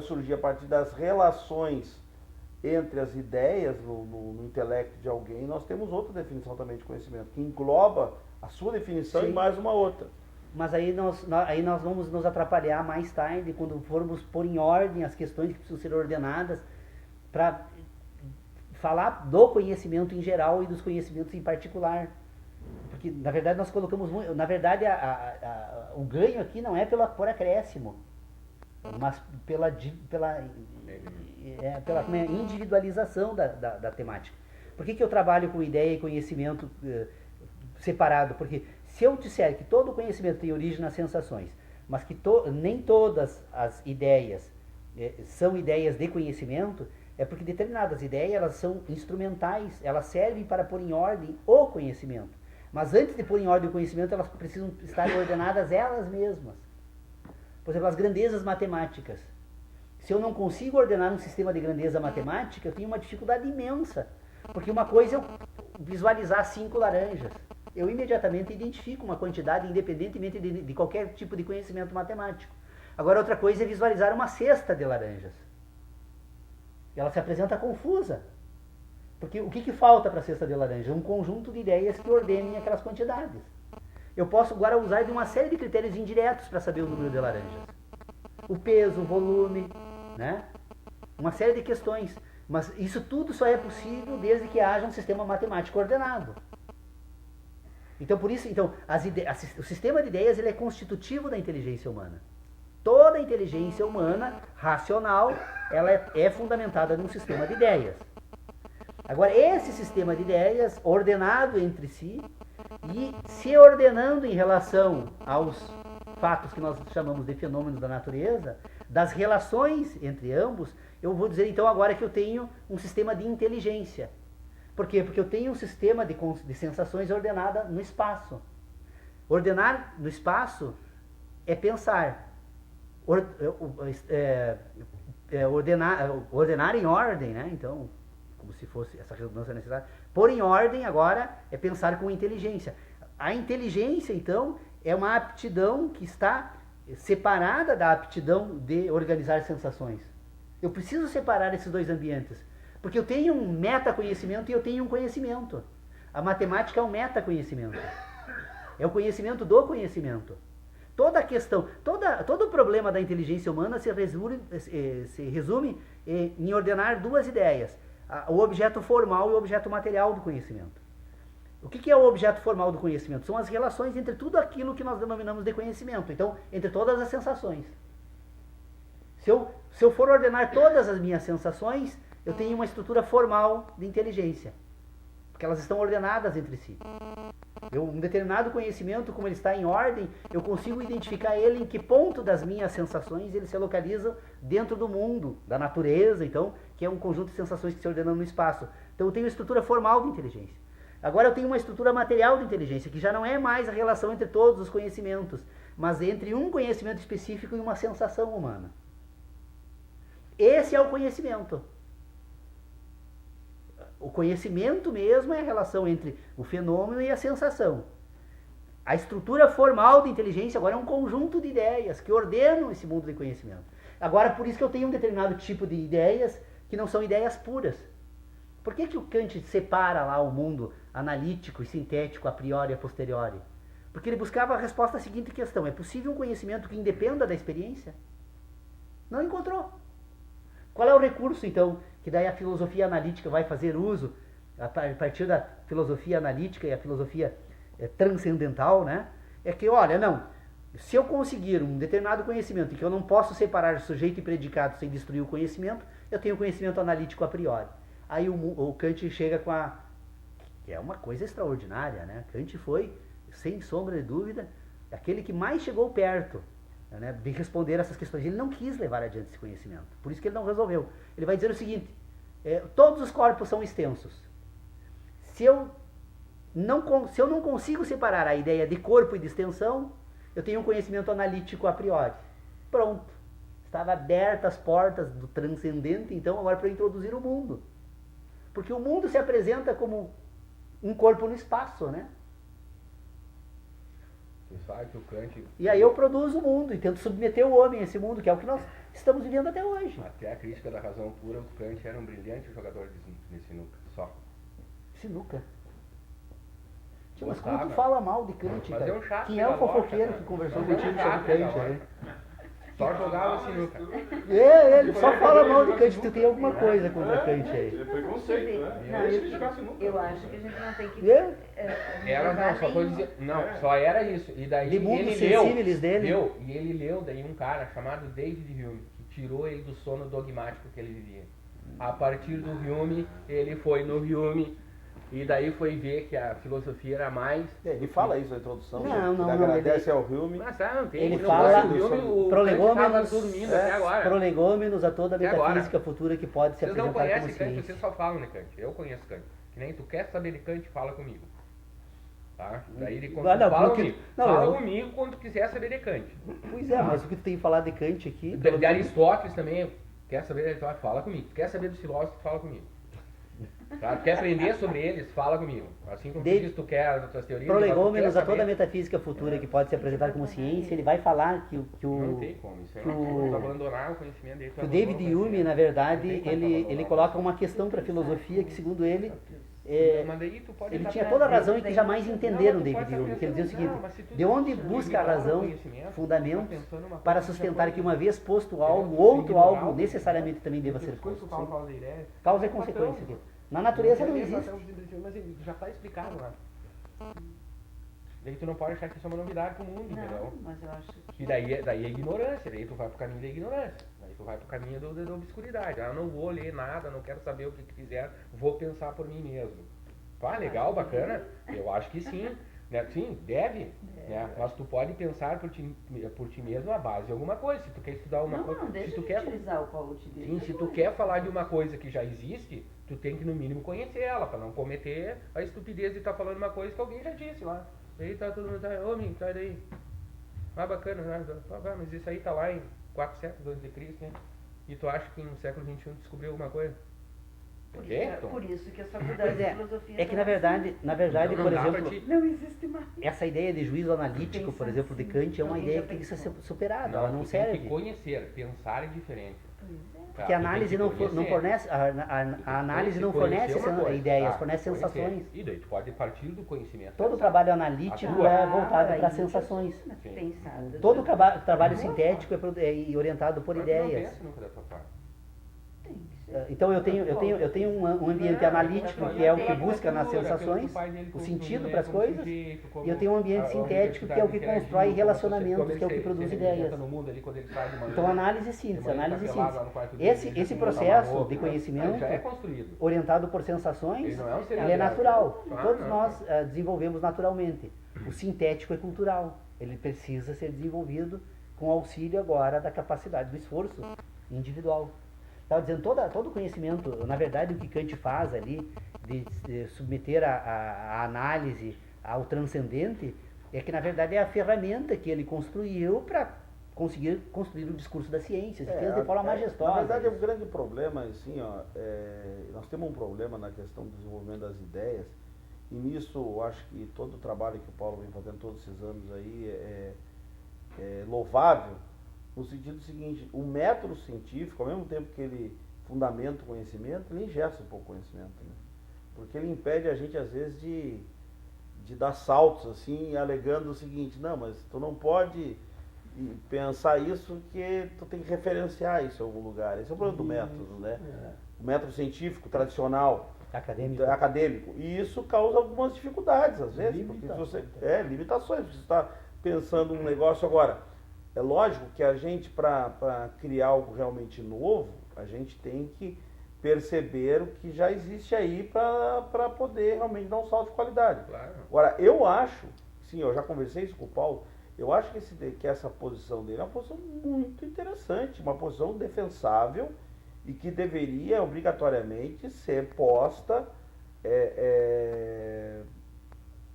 surgir a partir das relações entre as ideias no intelecto de alguém, nós temos outra definição também de conhecimento, que engloba a sua definição e mais uma outra. Mas aí nós vamos nos atrapalhar mais tarde, quando formos pôr em ordem as questões que precisam ser ordenadas, para falar do conhecimento em geral e dos conhecimentos em particular. Porque, na verdade, nós colocamos muito... Na verdade, o ganho aqui não é por acréscimo, mas pela individualização da temática. Por que eu trabalho com ideia e conhecimento separado? Porque se eu disser que todo conhecimento tem origem nas sensações, mas que nem todas as ideias são ideias de conhecimento, é porque determinadas ideias elas são instrumentais, elas servem para pôr em ordem o conhecimento. Mas antes de pôr em ordem o conhecimento, elas precisam estar ordenadas elas mesmas. Por exemplo, as grandezas matemáticas. Se eu não consigo ordenar um sistema de grandeza matemática, eu tenho uma dificuldade imensa. Porque uma coisa é eu visualizar 5 laranjas. Eu imediatamente identifico uma quantidade independentemente de qualquer tipo de conhecimento matemático. Agora, outra coisa é visualizar uma cesta de laranjas. Ela se apresenta confusa. Porque o que falta para a cesta de laranja? Um conjunto de ideias que ordenem aquelas quantidades. Eu posso agora usar de uma série de critérios indiretos para saber o número de laranjas. O peso, o volume, né? Uma série de questões. Mas isso tudo só é possível desde que haja um sistema matemático ordenado. Então, por isso, o sistema de ideias ele é constitutivo da inteligência humana. Toda a inteligência humana, racional, ela é fundamentada num sistema de ideias. Agora, esse sistema de ideias, ordenado entre si, e se ordenando em relação aos fatos que nós chamamos de fenômenos da natureza, das relações entre ambos, eu vou dizer então agora que eu tenho um sistema de inteligência. Por quê? Porque eu tenho um sistema de sensações ordenada no espaço. Ordenar no espaço é pensar. Ordenar em ordem, né? Então, como se fosse essa redundância necessária. Pôr em ordem agora é pensar com inteligência. A inteligência, então, é uma aptidão que está separada da aptidão de organizar sensações. Eu preciso separar esses dois ambientes, porque eu tenho um metaconhecimento e eu tenho um conhecimento. A matemática é um metaconhecimento. É o conhecimento do conhecimento. toda a questão, todo o problema da inteligência humana se resume em ordenar duas ideias, o objeto formal e o objeto material do conhecimento. O que é o objeto formal do conhecimento? São as relações entre tudo aquilo que nós denominamos de conhecimento, então, entre todas as sensações. Se eu for ordenar todas as minhas sensações, eu tenho uma estrutura formal de inteligência, porque elas estão ordenadas entre si. Um determinado conhecimento, como ele está em ordem, eu consigo identificar ele em que ponto das minhas sensações ele se localiza dentro do mundo, da natureza, então, que é um conjunto de sensações que se ordenam no espaço. Então eu tenho uma estrutura formal de inteligência. Agora eu tenho uma estrutura material de inteligência, que já não é mais a relação entre todos os conhecimentos, mas entre um conhecimento específico e uma sensação humana. Esse é o conhecimento. O conhecimento mesmo é a relação entre o fenômeno e a sensação. A estrutura formal de inteligência agora é um conjunto de ideias que ordenam esse mundo de conhecimento. Agora, por isso que eu tenho um determinado tipo de ideias que não são ideias puras. Por que o Kant separa lá o mundo analítico e sintético a priori e a posteriori? Porque ele buscava a resposta à seguinte questão: é possível um conhecimento que independa da experiência? Não encontrou. Qual é o recurso, então, que daí a filosofia analítica vai fazer uso, a partir da filosofia analítica e a filosofia transcendental, né? É que, olha, não, se eu conseguir um determinado conhecimento em que eu não posso separar sujeito e predicado sem destruir o conhecimento, eu tenho conhecimento analítico a priori. Aí o Kant chega com que é uma coisa extraordinária, né? Kant foi, sem sombra de dúvida, aquele que mais chegou perto, né, de responder essas questões. Ele não quis levar adiante esse conhecimento, por isso que ele não resolveu. Ele vai dizer o seguinte: todos os corpos são extensos. Se eu não consigo separar a ideia de corpo e de extensão, eu tenho um conhecimento analítico a priori. Pronto. Estava abertas as portas do transcendente, então, agora para introduzir o mundo. Porque o mundo se apresenta como um corpo no espaço, né? Você sabe que o Kant... E aí eu produzo o mundo e tento submeter o homem a esse mundo, que é o que nós estamos vivendo até hoje. Até a crítica da razão pura, o Kant era um brilhante jogador de sinuca, só. Sinuca? Mas Gostava. como tu fala mal de Kant, Mas cara? é um chato Quem é o pela fofoqueiro loja, que conversou Mas é um contigo chato sobre Kant? pela Né? Só jogava sinuca. Ele só fala mal de Kant. Tu tem alguma coisa contra Kant aí? É preconceito, né? Não, Deixa ele jogar sinuca. eu acho que a gente não tem que... Era, não, só tô dizendo, não, só era isso. E daí De mundos ele leu, sensíveis dele. e ele leu daí um cara chamado David Hume, que tirou ele do sono dogmático que ele vivia. A partir do Hume, ele foi no Hume, e daí foi ver que a filosofia era mais... Ele fala isso na introdução, Não, que não, agradece ao Hume. Mas não tem, Ele não fala gosta do Hume, o prolegômenos, Kant estava dormindo até agora. prolegômenos a toda a Até agora. metafísica futura que pode se Vocês não apresentar como conhecem Kant, ciência. vocês só falam de Kant. Eu conheço Kant. Que nem tu quer saber de Kant, fala comigo. Tá? Daí ele Ah, não, fala porque- comigo. não, Fala eu- comigo quando tu quiser saber de Kant. Pois é, mas o que tu tem falado de Kant aqui... De Aristóteles também, quer saber de Aristóteles, fala comigo. Quer saber dos filósofos, fala comigo. Tá? Quer aprender sobre eles, fala comigo. Assim como tu David- diz, tu quer as outras teorias... Prolegômenos a toda a meta... metafísica futura que pode se apresentar como ciência, ele vai falar que Não tem como, isso é tu abandonar o conhecimento dele. que o David Hume, na verdade, ele coloca uma questão para a filosofia que, segundo ele, ele tinha toda a razão em que jamais entenderam David Hume, que ele dizia o seguinte: de onde busca a razão fundamentos para sustentar que uma vez posto algo, outro algo necessariamente também deva ser posto? Causa e consequência aqui. Na natureza não existe. Mas ele já está explicado lá. Daí tu não pode achar que isso é uma novidade pro mundo, entendeu? Não, mas eu acho que... E daí é ignorância, daí tu vai pro caminho da ignorância. Daí tu vai pro caminho da obscuridade. Eu não vou ler nada, não quero saber o que fizer, vou pensar por mim mesmo. Pá, legal, bacana? Eu acho que sim. Né? Sim, deve. Né? Mas tu pode pensar por ti mesmo a base de alguma coisa. Se tu quer estudar uma coisa... Não, deixa se tu de quer, utilizar o qual utiliza. sim, se tu quer falar de uma coisa que já existe, tu tem que no mínimo conhecer ela, pra não cometer a estupidez de estar falando uma coisa que alguém já disse lá. Aí tá todo mundo, homem, sai daí. Ah, bacana, né? Mas isso aí tá lá em 4 séculos antes de Cristo, né? E tu acha que no século XXI descobriu alguma coisa? Por isso que as faculdades de filosofia... É que na verdade, Então, por não dá pra exemplo, te- Não existe mais. essa ideia de juízo analítico, por exemplo, de Kant, é uma Alguém ideia já que tem que ser pensou. superada, ela não tu tem que serve. conhecer, pensar é diferente. Porque a análise não fornece, a análise não fornece ideias, fornece sensações. E daí tu pode partir do conhecimento. Todo o trabalho analítico é voltado para sensações. Pensado. Todo o trabalho sintético é orientado por ideias. Então eu tenho um ambiente analítico, que é o que busca nas sensações, o sentido para as coisas, e eu tenho um ambiente sintético, que é o que constrói relacionamentos, que é o que produz ideias. Então análise e síntese, análise e síntese. Esse processo de conhecimento orientado por sensações, ele é natural. Todos nós desenvolvemos naturalmente. O sintético é cultural. Ele precisa ser desenvolvido com auxílio agora da capacidade do esforço individual. Estava dizendo, todo conhecimento, na verdade o que Kant faz ali, de submeter a análise ao transcendente, é que na verdade é a ferramenta que ele construiu para conseguir construir o discurso das ciências, e fez de forma majestosa. Na verdade o grande problema, assim, nós temos um problema na questão do desenvolvimento das ideias, e nisso eu acho que todo o trabalho que o Paulo vem fazendo todos esses anos aí é louvável, no sentido seguinte: o método científico, ao mesmo tempo que ele fundamenta o conhecimento, ele ingessa um pouco o conhecimento, né? Porque ele impede a gente, às vezes, de dar saltos, assim, alegando o seguinte: não, mas tu não pode pensar isso, porque tu tem que referenciar isso em algum lugar. Esse é o problema do método, né? O método científico, tradicional, acadêmico. E isso causa algumas dificuldades, às vezes. Limitações. Limitações. Você está pensando um negócio agora. É lógico que a gente, para criar algo realmente novo, a gente tem que perceber o que já existe aí para poder realmente dar um salto de qualidade. Claro. Agora, eu acho, sim, eu já conversei isso com o Paulo, eu acho que essa posição dele é uma posição muito interessante, uma posição defensável e que deveria obrigatoriamente ser posta,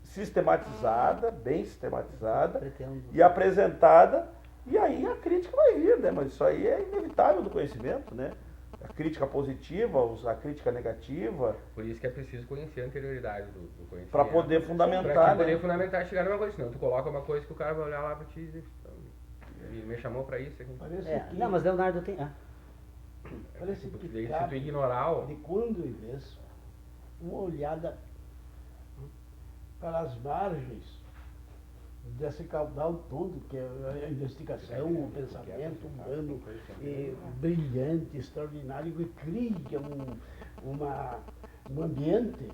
sistematizada, bem sistematizada e apresentada. E aí a crítica vai vir, né? Mas isso aí é inevitável do conhecimento, né? A crítica positiva, a crítica negativa. Por isso que é preciso conhecer a anterioridade do conhecimento. Para poder fundamentar, para poder fundamentar e chegar numa coisa. Senão tu coloca uma coisa que o cara vai olhar lá para ti e dizer, me chamou para isso aqui. Não, mas Leonardo tem... Parece que se tu ignorar... De quando em vez, uma olhada para as margens desse caudal todo, que é a investigação, o pensamento humano, brilhante, extraordinário, que cria um ambiente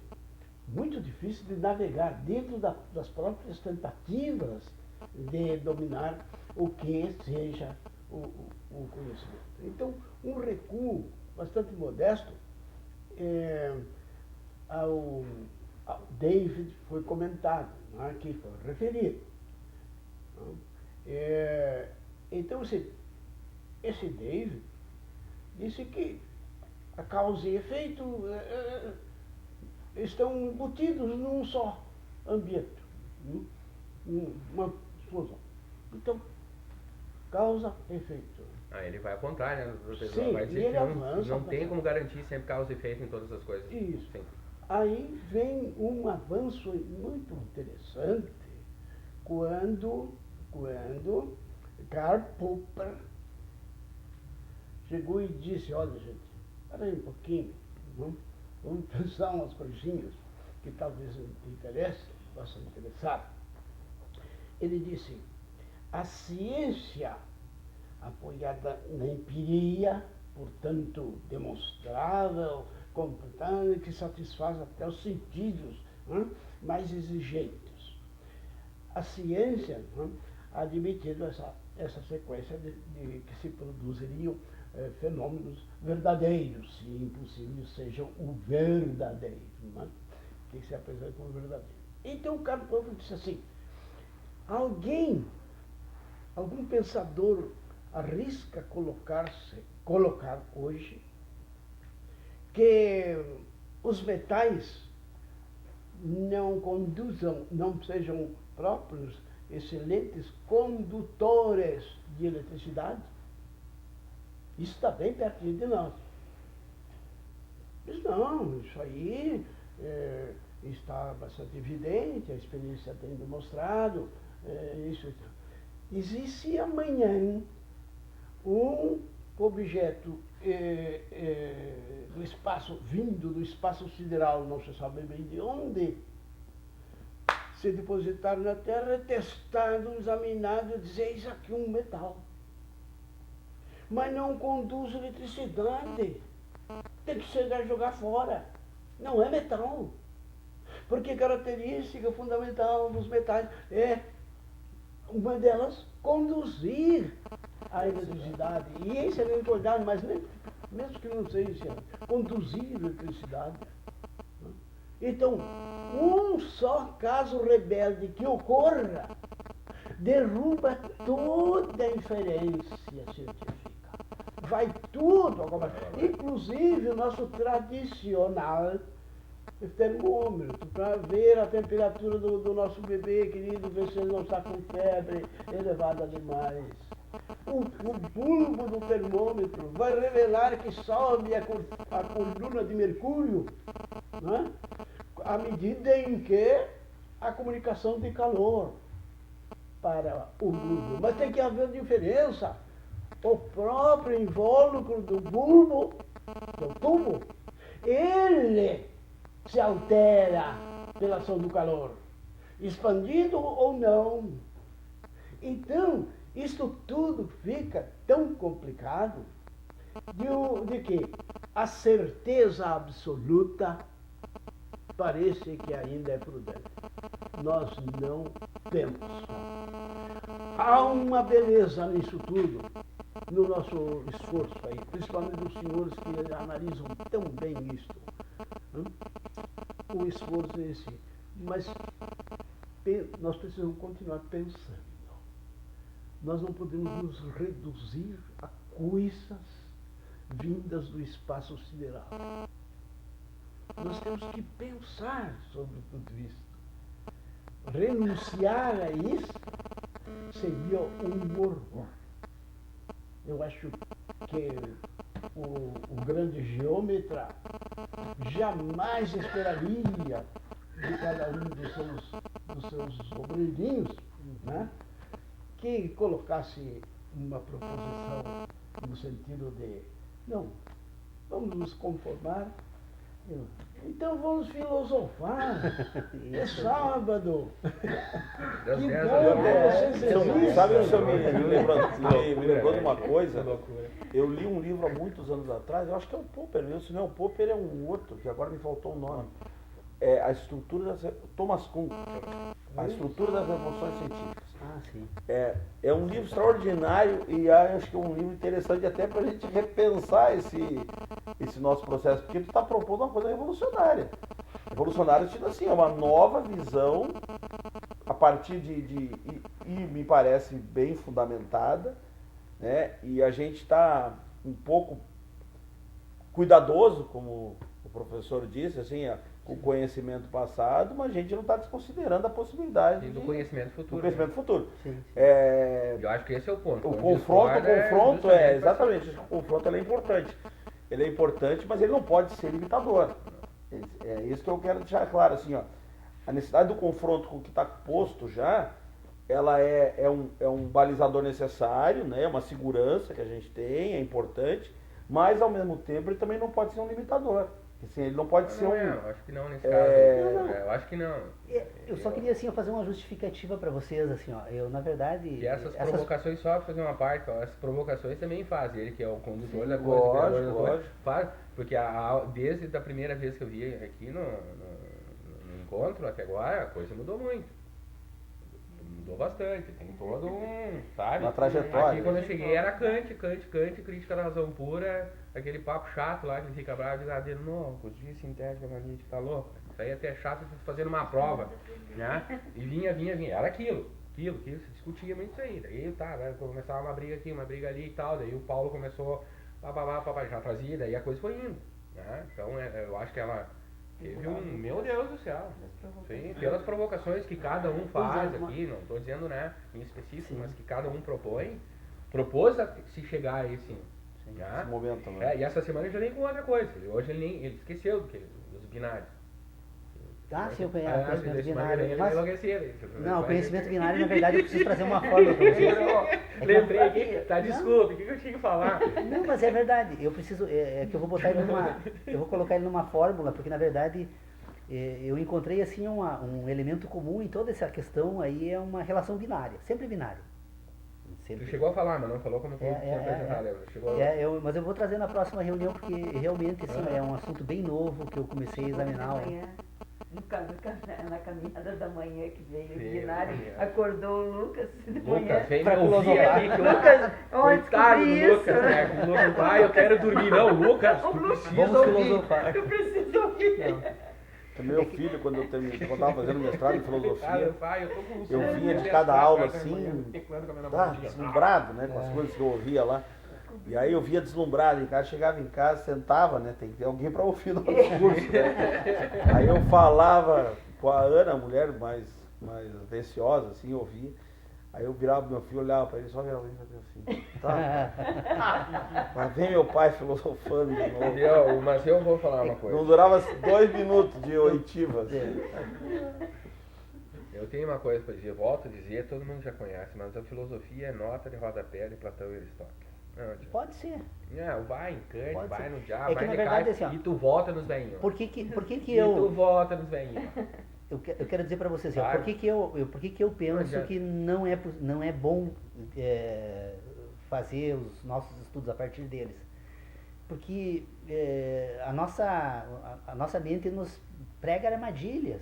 muito difícil de navegar dentro das próprias tentativas de dominar o que seja o conhecimento. Então, um recuo bastante modesto ao David foi comentado, aqui foi referido. Então, esse David disse que a causa e efeito estão embutidos num só ambiente, uma explosão. Então, causa e efeito. Ele vai ao contrário, né? Sim, vai dizer que não tem como garantir sempre causa e efeito em todas as coisas. Isso. Sim. Aí vem um avanço muito interessante quando Karl Popper chegou e disse: olha, gente, peraí um pouquinho, vamos pensar umas coisinhas que talvez interessem, possam interessar. Ele disse: a ciência apoiada na empiria, portanto demonstrável, completável, que satisfaz até os sentidos mais exigentes. A ciência ha admitido essa sequência de que se produziriam fenômenos verdadeiros, se impossível sejam o verdadeiro, que se apresenta como verdadeiro. Então o Karl Popper disse assim: algum pensador arrisca colocar hoje que os metais não sejam próprios excelentes condutores de eletricidade? Isso está bem pertinho de nós. Mas não, isso aí está bastante evidente, a experiência tem demonstrado. E se amanhã um objeto do espaço, vindo do espaço sideral, não se sabe bem de onde, se depositar na Terra, testado, examinado, e dizer, isso aqui é um metal. Mas não conduz eletricidade. Tem que chegar a jogar fora. Não é metal. Porque a característica fundamental dos metais é, uma delas, conduzir a eletricidade. E isso é importante, mas mesmo que não seja, conduzir a eletricidade. Então, um só caso rebelde que ocorra derruba toda a inferência científica. Vai tudo agora. Inclusive o nosso tradicional termômetro, para ver a temperatura do nosso bebê querido, ver se ele não está com febre elevada demais. O bulbo do termômetro vai revelar que sobe a coluna de mercúrio, né? À medida em que a comunicação de calor para o bulbo. Mas tem que haver diferença. O próprio invólucro do bulbo, do tubo, ele se altera pela ação do calor, expandido ou não. Então, isso tudo fica tão complicado de que a certeza absoluta parece que ainda é prudente. Nós não temos. Há uma beleza nisso tudo, no nosso esforço aí, principalmente dos senhores que analisam tão bem isto. O esforço é esse. Mas nós precisamos continuar pensando. Nós não podemos nos reduzir a coisas vindas do espaço sideral. Nós temos que pensar sobre tudo isso. Renunciar a isso seria um horror. Eu acho que o grande geômetra jamais esperaria de cada um dos seus obreirinhos, né, que colocasse uma proposição no sentido de, não, vamos nos conformar, então vamos filosofar. É sábado. Que bom que vocês existem. Sabe, o senhor me lembrou de uma coisa. Eu li um livro há muitos anos atrás, eu acho que é o Popper mesmo, se não é o Popper é um outro, que agora me faltou o nome. É a estrutura das... Thomas Kuhn. A estrutura das revoluções científicas. Ah, sim. É um livro extraordinário e acho que é um livro interessante até para a gente repensar esse nosso processo, porque tu está propondo uma coisa revolucionária. Revolucionária, tipo assim, é uma nova visão a partir e me parece bem fundamentada, né? E a gente está um pouco cuidadoso, como o professor disse, assim, com o conhecimento passado, mas a gente não está desconsiderando a possibilidade do conhecimento futuro. Do conhecimento futuro. Sim. Eu acho que esse é o ponto. O confronto exatamente, o confronto ele é importante. Ele é importante, mas ele não pode ser limitador. É isso que eu quero deixar claro, assim, ó. A necessidade do confronto com o que está posto já, ela é um balizador necessário, né? É uma segurança que a gente tem, é importante, mas ao mesmo tempo ele também não pode ser um limitador. Assim, ele não pode ser eu acho que não nesse caso. Eu acho que não. Eu só queria assim, fazer uma justificativa para vocês, assim, ó. Eu, na verdade... E essas provocações, só para fazer uma parte, ó, essas provocações também fazem. Ele que é o condutor da coisa, lógico. Faz, porque desde a primeira vez que eu vi aqui no encontro, até agora, a coisa mudou muito. Mudou bastante, tem todo sabe? Uma trajetória. Aqui quando eu cheguei era Kant, crítica da razão pura, aquele papo chato lá que ele fica bravo e diz, dele, não, costia sintética analítica, tá louco? Isso aí até é chato fazendo uma prova, né? E vinha, era aquilo, se discutia muito isso aí. Daí começava uma briga aqui, uma briga ali e tal, daí o Paulo começou, já trazia, daí a coisa foi indo, né? Então eu acho que ela teve meu Deus do céu, sim, pelas provocações que cada um faz aqui, não estou dizendo, né, em específico, mas que cada um propôs a se chegar a esse momento, né? E essa semana ele já vem com outra coisa, hoje ele esqueceu dos binários. Ah, sim, eu conheço Ah, conhecimento esse binário. Magrelo, Mas, ele enlouquecia, não, conhecimento binário, na verdade, eu preciso trazer uma fórmula para vocês. Lembrei aqui, tá, desculpe, o que eu tinha que falar? Não, mas é verdade. Eu preciso, é que eu vou botar ele numa, eu vou colocar ele numa fórmula, porque na verdade eu encontrei assim um elemento comum em toda essa questão aí é uma relação binária, sempre binária. Tu chegou a falar, mas não falou como tu tinha apresentado. Chegou a... mas eu vou trazer na próxima reunião porque realmente assim, é um assunto bem novo que eu comecei a examinar. Na caminhada da manhã que veio Sim, o binário, sim. acordou o Lucas de Lucas, manhã. vem pra me ouvir filosofar. aqui, que Lucas, onde coitado do descobri isso? Lucas, né? O Lucas vai, eu quero dormir. Não, Lucas, tu precisa Vamos ouvir. filosofar. Eu preciso ouvir. Meu filho, quando eu estava fazendo mestrado em filosofia, Pai, eu tô com eu vinha de cada aula assim, deslumbrado, né, com as coisas que eu ouvia lá. E aí eu via deslumbrado em casa, chegava em casa, sentava, né, tem que ter alguém para ouvir no discurso, né. Aí eu falava com a Ana, a mulher mais receosa, assim, ouvia. Aí eu virava pro meu filho, olhava para ele, só virava assim, tá. Mas vem meu pai filosofando de novo. Mas eu vou falar uma coisa. Não durava 2 minutos de oitiva. Assim. Eu tenho uma coisa para dizer, volto a dizer, todo mundo já conhece, mas a filosofia é nota de rodapé de Platão e Aristóteles. Pode ser. Não, vai em Kant, Pode vai ser. no diabo, É que, vai na em verdade, Descartes, assim, ó, e tu volta nos velhinhos. Por que que E tu eu volta nos velhinhos. eu quero dizer para vocês, ó, Claro. por que que eu penso adianta. que não é bom fazer os nossos estudos a partir deles? Porque a nossa mente nos prega armadilhas.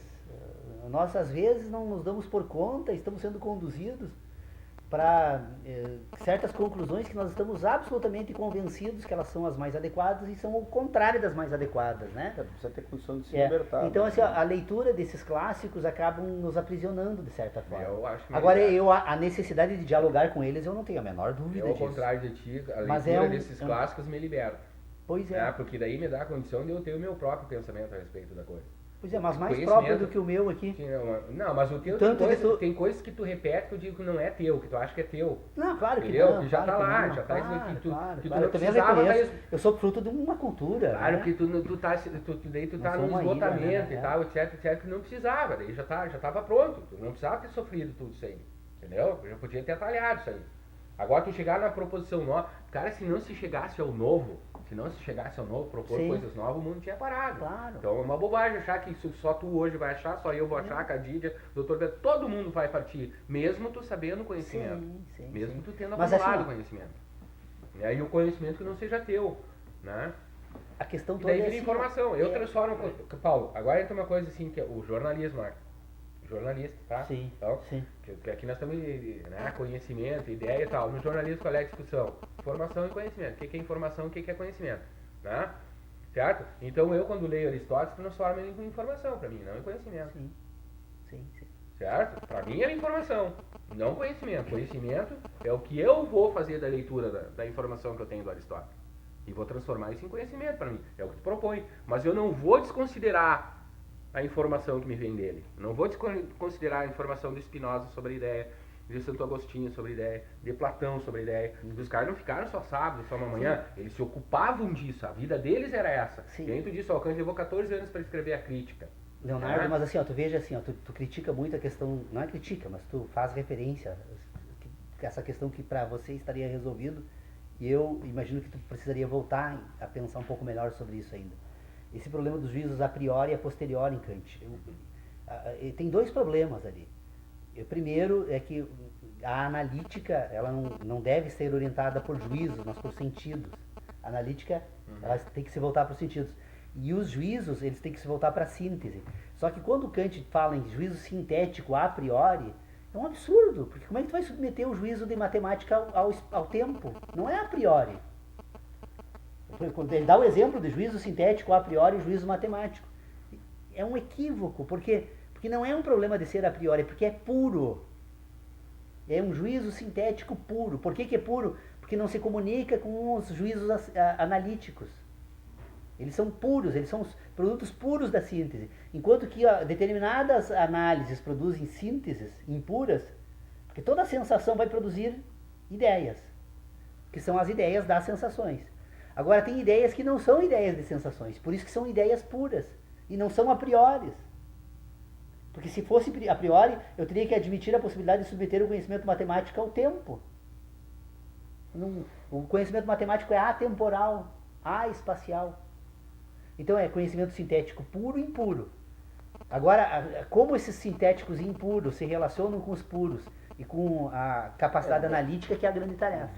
Nós, às vezes, não nos damos por conta, estamos sendo conduzidos para certas conclusões que nós estamos absolutamente convencidos que elas são as mais adequadas e são o contrário das mais adequadas, né? Precisa ter condição de se libertar. Então, né? assim, a leitura desses clássicos acabam nos aprisionando de certa forma. Eu acho que Agora, melhor. a necessidade de dialogar com eles, eu não tenho a menor dúvida Eu, ao disso. contrário de ti, a Mas leitura desses clássicos me liberta. Pois é. Porque daí me dá a condição de eu ter o meu próprio pensamento a respeito da coisa. Pois é, mas mais Conhecimento. próprio do que o meu aqui. Sim, não, mas o teu Tanto tem coisas que tu repete que eu digo que não é teu, que tu acha que é teu. Não, claro que Entendeu? não. Que já claro tá que lá, não, já tá isso aqui, claro, tu claro. não Eu também precisava, reconheço. mas- Eu sou fruto de uma cultura. Claro né? que tu tá Nós no somos uma ilha, esgotamento né? e tal, etc, que não precisava, daí já tava pronto, tu não precisava ter sofrido tudo isso aí, entendeu? Eu já podia ter atalhado isso aí. Agora tu chegar na proposição nova, cara, se não se chegasse ao novo, propor Sim. coisas novas, o mundo tinha parado. Claro. Então é uma bobagem achar que isso só tu hoje vai achar, só eu vou achar, a Dídia, o doutor Beto, todo mundo vai partir, mesmo tu sabendo o conhecimento, Sim, mesmo sim. tu tendo Mas acumulado assim, ó, conhecimento. E aí o conhecimento que não seja teu, né? A questão E toda daí é vira assim, informação. Eu é- transformo. Paulo, agora entra uma coisa assim, que é o jornalismo, Marco. Jornalista, tá? Sim, Então, sim. que aqui nós estamos, né, conhecimento, ideia e tal. No jornalismo, qual é a discussão? Informação e conhecimento. O que é informação e o que é conhecimento? Né? Certo? Então eu, quando leio Aristóteles, transformo ele em informação para mim, não em conhecimento. Sim, sim, sim. Certo? Para mim é informação, não conhecimento. Conhecimento é o que eu vou fazer da leitura da informação que eu tenho do Aristóteles. E vou transformar isso em conhecimento para mim. É o que tu propõe. Mas eu não vou desconsiderar a informação que me vem dele. Não vou desconsiderar a informação de Spinoza sobre a ideia, de Santo Agostinho sobre a ideia, de Platão sobre a ideia. Os caras não ficaram só sábado, só amanhã. Eles se ocupavam disso. A vida deles era essa. Sim. E aí tu disse, ó, o Kant levou 14 anos para escrever a crítica. Leonardo, Ah. mas assim, ó, tu veja assim, ó, tu critica muito a questão, não é critica, mas tu faz referência que essa questão que para você estaria resolvido, e eu imagino que tu precisaria voltar a pensar um pouco melhor sobre isso ainda. Esse problema dos juízos a priori e a posteriori em Kant. Tem 2 problemas ali. O primeiro é que a analítica, ela não deve ser orientada por juízos, mas por sentidos. A analítica, ela tem que se voltar para os sentidos. E os juízos, eles têm que se voltar para a síntese. Só que quando Kant fala em juízo sintético a priori, é um absurdo, porque como é que tu vai submeter o juízo de matemática ao tempo? Não é a priori. Ele dá o exemplo de juízo sintético a priori e juízo matemático. É um equívoco, porque não é um problema de ser a priori, porque é puro. É um juízo sintético puro. Por que é puro? Porque não se comunica com os juízos analíticos. Eles são puros, eles são os produtos puros da síntese. Enquanto que determinadas análises produzem sínteses impuras, porque toda sensação vai produzir ideias, que são as ideias das sensações. Agora, tem ideias que não são ideias de sensações, por isso que são ideias puras, e não são a priori. Porque se fosse a priori, eu teria que admitir a possibilidade de submeter o conhecimento matemático ao tempo. O conhecimento matemático é atemporal, espacial. Então é conhecimento sintético puro e impuro. Agora, como esses sintéticos e impuros se relacionam com os puros e com a capacidade analítica, que é a grande tarefa.